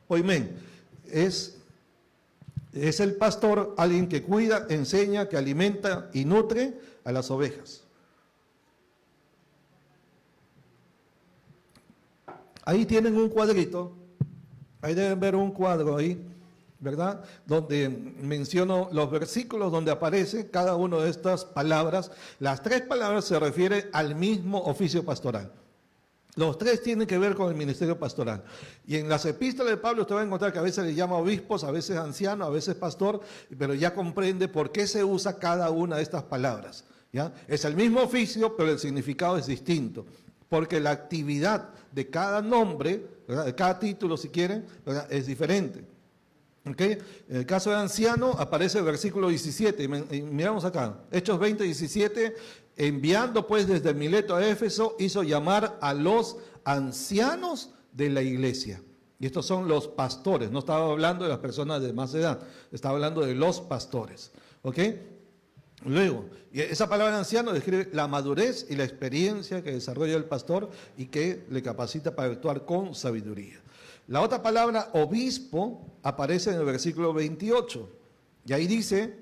Poimen es el pastor, alguien que cuida, enseña, que alimenta y nutre a las ovejas. Ahí tienen un cuadrito, ahí deben ver un cuadro ahí, ¿verdad? Donde menciono los versículos donde aparece cada una de estas palabras. Las 3 palabras se refieren al mismo oficio pastoral. Los 3 tienen que ver con el ministerio pastoral. Y en las epístolas de Pablo usted va a encontrar que a veces le llama obispos, a veces anciano, a veces pastor, pero ya comprende por qué se usa cada una de estas palabras, ¿ya? Es el mismo oficio, pero el significado es distinto. Porque la actividad de cada nombre, ¿verdad?, de cada título, si quieren, ¿verdad?, es diferente. ¿Okay? En el caso de anciano aparece el versículo 17, y miramos acá, Hechos 20, 17, enviando pues desde Mileto a Éfeso, hizo llamar a los ancianos de la iglesia. Y estos son los pastores, no estaba hablando de las personas de más edad, estaba hablando de los pastores. ¿Ok? Luego, esa palabra anciano describe la madurez y la experiencia que desarrolla el pastor y que le capacita para actuar con sabiduría. La otra palabra, obispo, aparece en el versículo 28. Y ahí dice,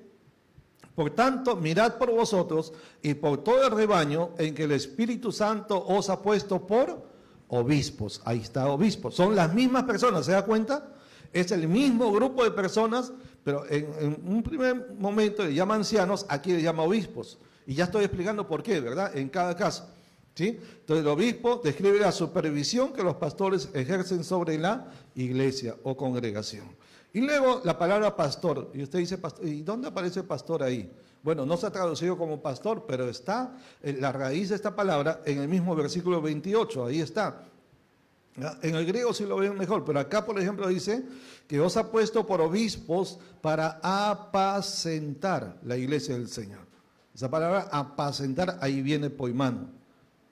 por tanto, mirad por vosotros y por todo el rebaño en que el Espíritu Santo os ha puesto por obispos. Ahí está, obispos. Son las mismas personas, ¿se da cuenta? Es el mismo grupo de personas, pero en un primer momento le llama ancianos, aquí le llama obispos. Y ya estoy explicando por qué, ¿verdad? En cada caso. ¿Sí? Entonces el obispo describe la supervisión que los pastores ejercen sobre la iglesia o congregación. Y luego la palabra pastor. Y usted dice, ¿y dónde aparece pastor ahí? Bueno, no se ha traducido como pastor, pero está la raíz de esta palabra en el mismo versículo 28, ahí está. En el griego sí lo ven mejor, pero acá, por ejemplo, dice que os ha puesto por obispos para apacentar la iglesia del Señor. Esa palabra apacentar, ahí viene poimano.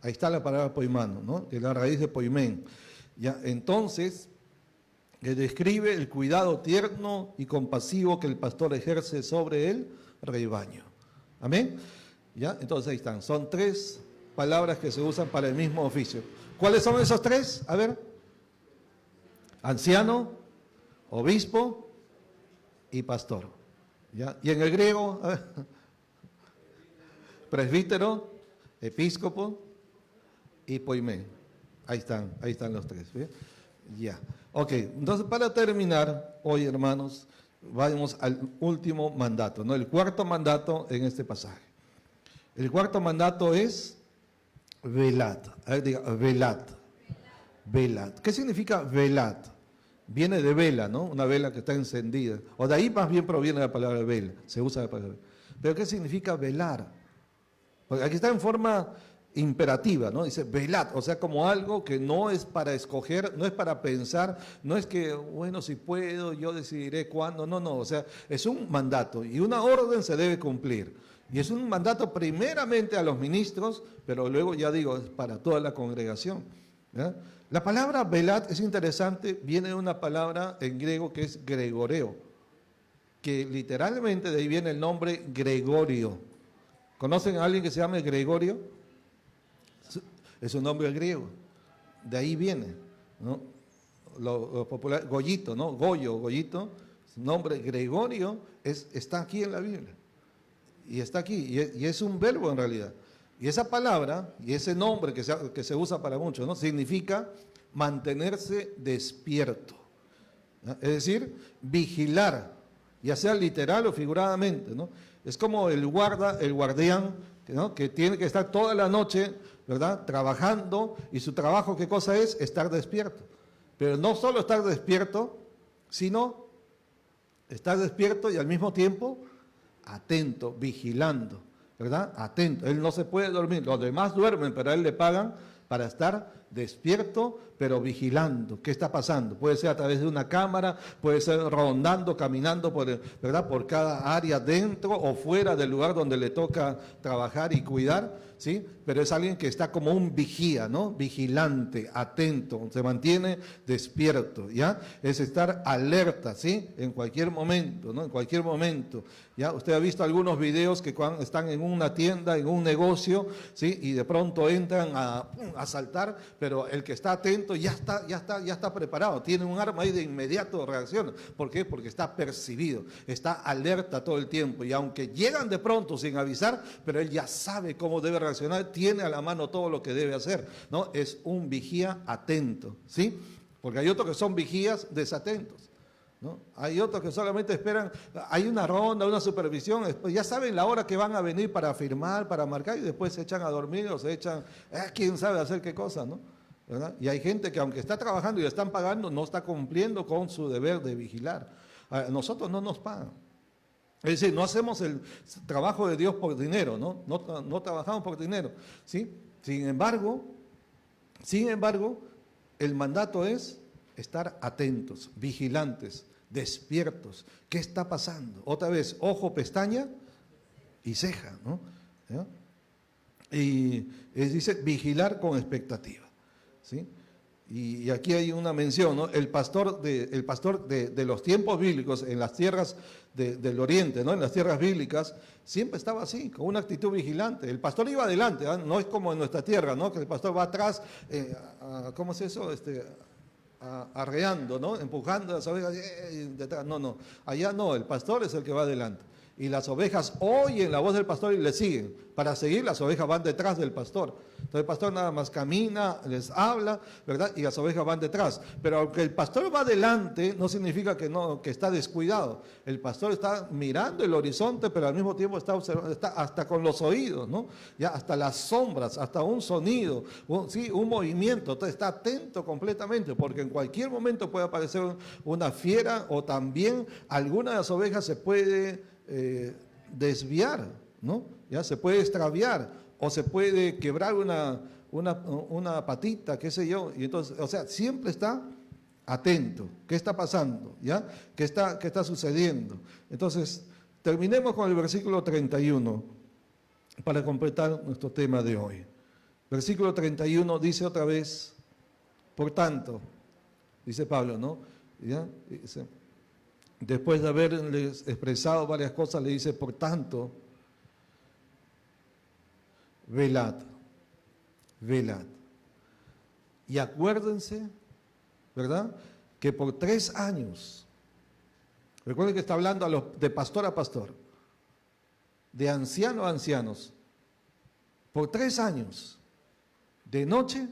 Ahí está la palabra poimano, ¿no? Que es la raíz de poimen. Ya, entonces, describe el cuidado tierno y compasivo que el pastor ejerce sobre el rebaño. ¿Amén? Ya, entonces ahí están. Son 3 palabras que se usan para el mismo oficio. ¿Cuáles son esos 3? A ver. Anciano, obispo y pastor. ¿Ya? Y en el griego, a ver, presbítero, episcopo y poimén. Ahí están los 3. ¿Bien? Ya. Ok, entonces para terminar, hoy hermanos, vamos al último mandato, ¿no? El 4º mandato en este pasaje. El 4º mandato es velad. A ver, diga, velad. Velad. ¿Qué significa velad? Viene de vela, ¿no? Una vela que está encendida. O de ahí más bien proviene la palabra vela. Se usa la palabra vela. Pero ¿qué significa velar? Porque aquí está en forma imperativa, ¿no? Dice velad, o sea, como algo que no es para escoger, no es para pensar, no es que, bueno, si puedo, yo decidiré cuándo. No, no, o sea, es un mandato y una orden se debe cumplir. Y es un mandato primeramente a los ministros, pero luego, ya digo, es para toda la congregación. ¿Ya? La palabra velad es interesante, viene de una palabra en griego que es gregoreo, que literalmente de ahí viene el nombre Gregorio. ¿Conocen a alguien que se llame Gregorio? Es un nombre griego, de ahí viene, ¿no? Lo popular, Goyito, ¿no? Goyito, su nombre Gregorio está aquí en la Biblia. Y está aquí, y es un verbo en realidad. Y esa palabra, y ese nombre que se usa para muchos, ¿no? Significa mantenerse despierto. ¿No? Es decir, vigilar, ya sea literal o figuradamente, ¿no? Es como el guardián, ¿no? Que tiene que estar toda la noche, ¿verdad?, trabajando, y su trabajo, ¿qué cosa es? Estar despierto. Pero no solo estar despierto, sino estar despierto y al mismo tiempo atento, vigilando, ¿verdad? Atento. Él no se puede dormir. Los demás duermen, pero a él le pagan para estar despierto, pero vigilando. ¿Qué está pasando? Puede ser a través de una cámara, puede ser rondando, caminando ¿verdad? Por cada área dentro o fuera del lugar donde le toca trabajar y cuidar, ¿sí? Pero es alguien que está como un vigía, ¿no? Vigilante, atento, se mantiene despierto, ¿ya? Es estar alerta, ¿sí? En cualquier momento, ¿no? En cualquier momento, ¿ya? Usted ha visto algunos videos que cuando están en una tienda, en un negocio, ¿sí? Y de pronto entran a asaltar, pero el que está atento ya está preparado, tiene un arma ahí de inmediato reacciona. ¿Por qué? Porque está percibido, está alerta todo el tiempo, y aunque llegan de pronto sin avisar, pero él ya sabe cómo debe reaccionar, tiene a la mano todo lo que debe hacer, ¿no? Es un vigía atento, ¿sí? Porque hay otros que son vigías desatentos, ¿no? Hay otros que solamente esperan, hay una ronda, una supervisión, ya saben la hora que van a venir para firmar, para marcar, y después se echan a dormir o se echan, quién sabe hacer qué cosa, ¿no? ¿Verdad? Y hay gente que aunque está trabajando y le están pagando, no está cumpliendo con su deber de vigilar. A nosotros no nos pagan. Es decir, no hacemos el trabajo de Dios por dinero, ¿no? No trabajamos por dinero, ¿sí? Sin embargo, el mandato es estar atentos, vigilantes, despiertos. ¿Qué está pasando? Otra vez, ojo, pestaña y ceja, ¿no? ¿Ya? Y dice vigilar con expectativa, ¿sí? Y aquí hay una mención, ¿no? El pastor de los tiempos bíblicos en las tierras del oriente, ¿no? En las tierras bíblicas, siempre estaba así, con una actitud vigilante. El pastor iba adelante, ¿eh? No es como en nuestra tierra, ¿no? Que el pastor va atrás, ¿cómo es eso? Arreando, ¿no? Empujando a las ovejas detrás. No, allá no, el pastor es el que va adelante. Y las ovejas oyen la voz del pastor y le siguen. Para seguir, las ovejas van detrás del pastor. Entonces el pastor nada más camina, les habla, ¿verdad? Y las ovejas van detrás. Pero aunque el pastor va adelante, no significa que está descuidado. El pastor está mirando el horizonte, pero al mismo tiempo está observando, está hasta con los oídos, ¿no? Ya hasta las sombras, hasta un sonido, un movimiento. Entonces está atento completamente, porque en cualquier momento puede aparecer una fiera, o también alguna de las ovejas se puede desviar, ¿no? Ya se puede extraviar, o se puede quebrar una patita, qué sé yo, y entonces, o sea, siempre está atento. ¿Qué está pasando? ¿Ya? ¿Qué está sucediendo? Entonces, terminemos con el versículo 31 para completar nuestro tema de hoy. Versículo 31 dice otra vez, por tanto, dice Pablo, ¿no? ¿Ya? Dice, después de haberles expresado varias cosas, le dice, por tanto, velad. Y acuérdense, ¿verdad? Que por 3 años, recuerden que está hablando de pastor a pastor, de anciano a ancianos, por 3 años, de noche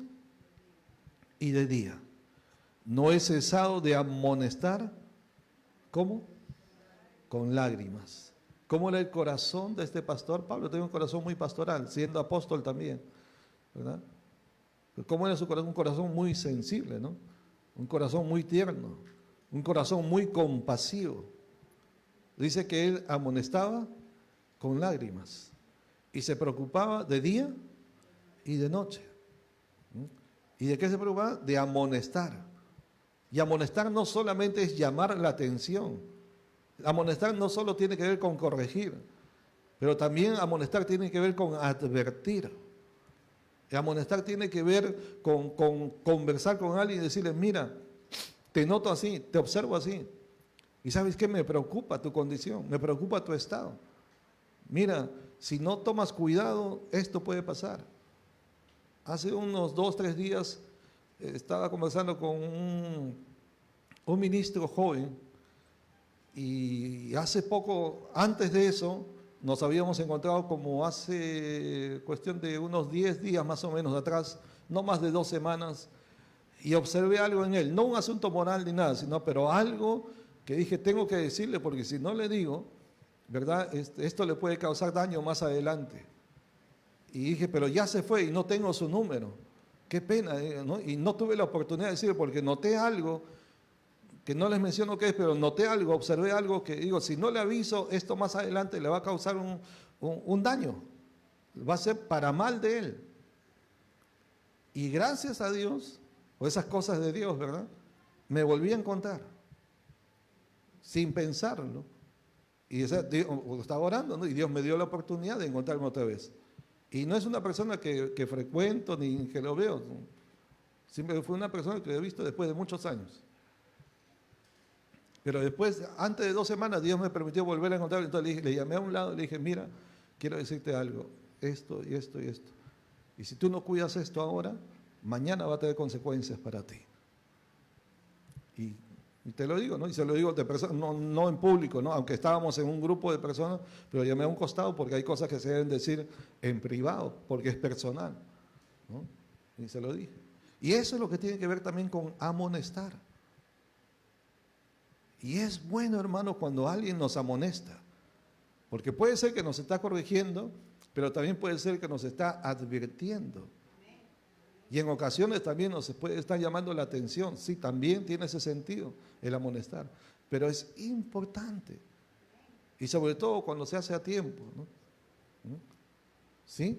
y de día, no he cesado de amonestar. ¿Cómo? Con lágrimas. ¿Cómo era el corazón de este pastor? Pablo tenía un corazón muy pastoral, siendo apóstol también, ¿verdad? ¿Cómo era su corazón? Un corazón muy sensible, ¿no? Un corazón muy tierno, un corazón muy compasivo. Dice que él amonestaba con lágrimas y se preocupaba de día y de noche. ¿Y de qué se preocupaba? De amonestar. Y amonestar no solamente es llamar la atención. Amonestar no solo tiene que ver con corregir, pero también amonestar tiene que ver con advertir. Y amonestar tiene que ver con conversar con alguien y decirle, mira, te noto así, te observo así. Y ¿sabes qué? Me preocupa tu condición, me preocupa tu estado. Mira, si no tomas cuidado, esto puede pasar. Hace unos 2, 3 días estaba conversando con un ministro joven, y hace poco, antes de eso, nos habíamos encontrado como hace cuestión de unos 10 días más o menos atrás, no más de 2 semanas, y observé algo en él, no un asunto moral ni nada, pero algo que dije, tengo que decirle, porque si no le digo, ¿verdad? Esto le puede causar daño más adelante. Y dije, pero ya se fue y no tengo su número. Qué pena, ¿no? Y no tuve la oportunidad de decirlo porque noté algo, que no les menciono qué es, pero noté algo, observé algo que digo, si no le aviso, esto más adelante le va a causar un daño. Va a ser para mal de él. Y gracias a Dios, o esas cosas de Dios, ¿verdad? Me volví a encontrar, sin pensarlo. Y estaba orando, ¿no? Y Dios me dio la oportunidad de encontrarme otra vez. Y no es una persona que frecuento ni que lo veo. Siempre fue una persona que he visto después de muchos años. Pero después, antes de 2 semanas, Dios me permitió volver a encontrarlo. Entonces le llamé a un lado y le dije, mira, quiero decirte algo, esto y esto y esto. Y si tú no cuidas esto ahora, mañana va a tener consecuencias para ti. Y te lo digo, ¿no? Y se lo digo de persona, no en público, ¿no? Aunque estábamos en un grupo de personas, pero llamé a un costado porque hay cosas que se deben decir en privado, porque es personal, ¿no? Y se lo dije. Y eso es lo que tiene que ver también con amonestar. Y es bueno, hermano, cuando alguien nos amonesta, porque puede ser que nos está corrigiendo, pero también puede ser que nos está advirtiendo. Y en ocasiones también nos puede estar llamando la atención. Sí, también tiene ese sentido el amonestar. Pero es importante. Y sobre todo cuando se hace a tiempo, ¿no? ¿Sí?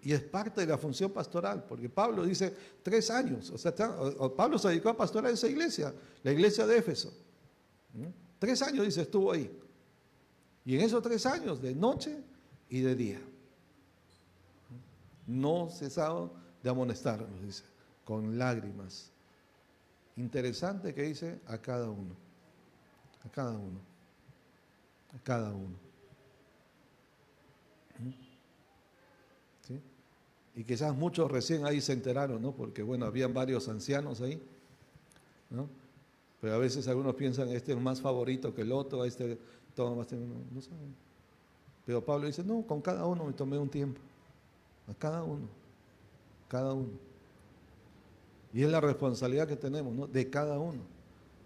Y es parte de la función pastoral, porque Pablo dice 3 años. O sea, Pablo se dedicó a pastorar esa iglesia, la iglesia de Éfeso. 3 años, dice, estuvo ahí. Y en esos 3 años, de noche y de día, no cesaba de amonestarnos, dice, con lágrimas. Interesante que dice a cada uno, a cada uno, a cada uno. ¿Sí? Y quizás muchos recién ahí se enteraron, ¿no? Porque bueno, habían varios ancianos ahí, ¿no? Pero a veces algunos piensan, este es más favorito que el otro, este toma más tiempo, no saben. Pero Pablo dice, no, con cada uno me tomé un tiempo, a cada uno, cada uno. Y es la responsabilidad que tenemos, ¿no? De cada uno.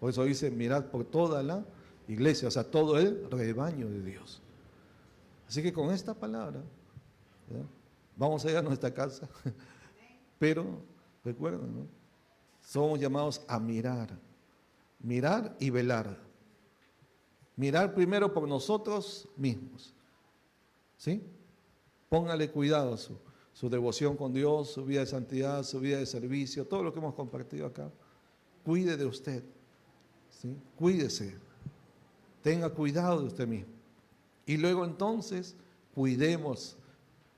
Por eso dice, mirad por toda la iglesia, o sea, todo el rebaño de Dios. Así que con esta palabra, ¿verdad? Vamos a ir a nuestra casa, pero recuerden, ¿no? Somos llamados a mirar y velar. Mirar primero por nosotros mismos, ¿sí? Póngale cuidado a su devoción con Dios, su vida de santidad, su vida de servicio, todo lo que hemos compartido acá. Cuide de usted, ¿sí? Cuídese, tenga cuidado de usted mismo. Y luego entonces, cuidemos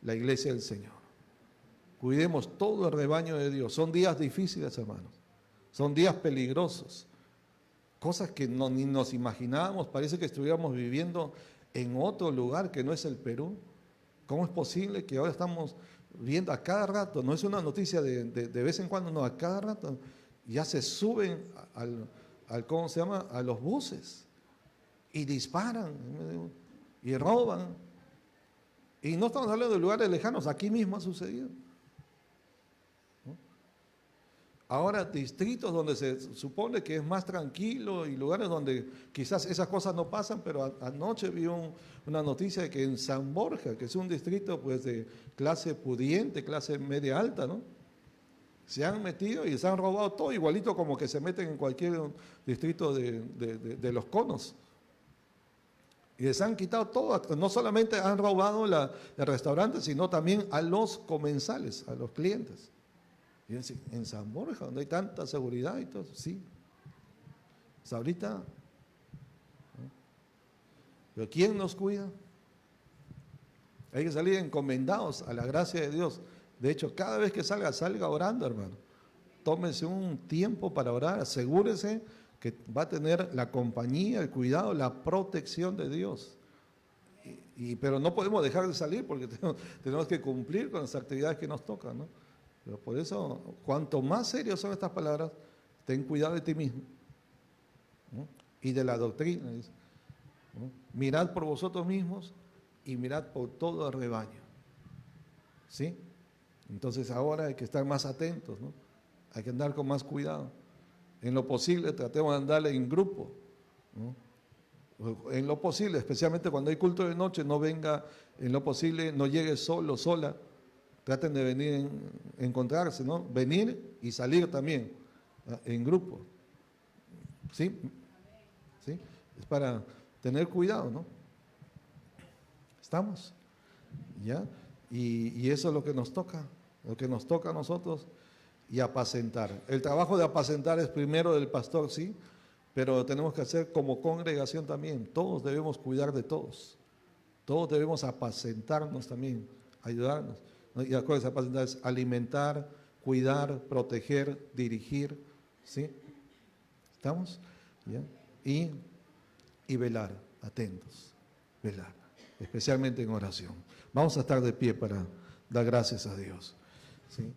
la iglesia del Señor. Cuidemos todo el rebaño de Dios. Son días difíciles, hermanos. Son días peligrosos. Cosas que ni nos imaginábamos. Parece que estuviéramos viviendo en otro lugar que no es el Perú. ¿Cómo es posible que ahora estamos viendo a cada rato? No es una noticia de vez en cuando, no, a cada rato ya se suben ¿cómo se llama? A los buses y disparan y roban. Y no estamos hablando de lugares lejanos, aquí mismo ha sucedido. ¿No? Ahora, distritos donde se supone que es más tranquilo y lugares donde quizás esas cosas no pasan, pero anoche vi una noticia de que en San Borja, que es un distrito pues de clase pudiente, clase media alta, ¿no? Se han metido y se han robado todo, igualito como que se meten en cualquier distrito de los conos. Y les han quitado todo, no solamente han robado el restaurante, sino también a los comensales, a los clientes. Y en San Borja, donde hay tanta seguridad y todo, sí. Pues ahorita, ¿no? Pero ¿quién nos cuida? Hay que salir encomendados a la gracia de Dios. De hecho, cada vez que salga orando, hermano. Tómese un tiempo para orar, asegúrese que va a tener la compañía, el cuidado, la protección de Dios. Pero no podemos dejar de salir porque tenemos que cumplir con las actividades que nos tocan, ¿no? Pero por eso, cuanto más serias son estas palabras, ten cuidado de ti mismo, ¿no? Y de la doctrina, dice, ¿no? Mirad por vosotros mismos y mirad por todo el rebaño, ¿sí? Entonces ahora hay que estar más atentos, ¿no? Hay que andar con más cuidado. En lo posible tratemos de andar en grupo, ¿no? En lo posible, especialmente cuando hay culto de noche, no venga, en lo posible, no llegue solo, sola. Traten de venir, encontrarse, ¿no? Venir y salir también, ¿no? En grupo. ¿Sí? ¿Sí? Es para tener cuidado, ¿no? ¿Estamos? ¿Ya? Y eso es lo que nos toca, lo que nos toca a nosotros, y apacentar. El trabajo de apacentar es primero del pastor, sí, pero lo tenemos que hacer como congregación también. Todos debemos cuidar de todos. Todos debemos apacentarnos también, ayudarnos. Y acuérdense, apacentar es alimentar, cuidar, proteger, dirigir, ¿sí? ¿Estamos? ¿Ya? Y velar, atentos, velar, especialmente en oración. Vamos a estar de pie para dar gracias a Dios, ¿sí?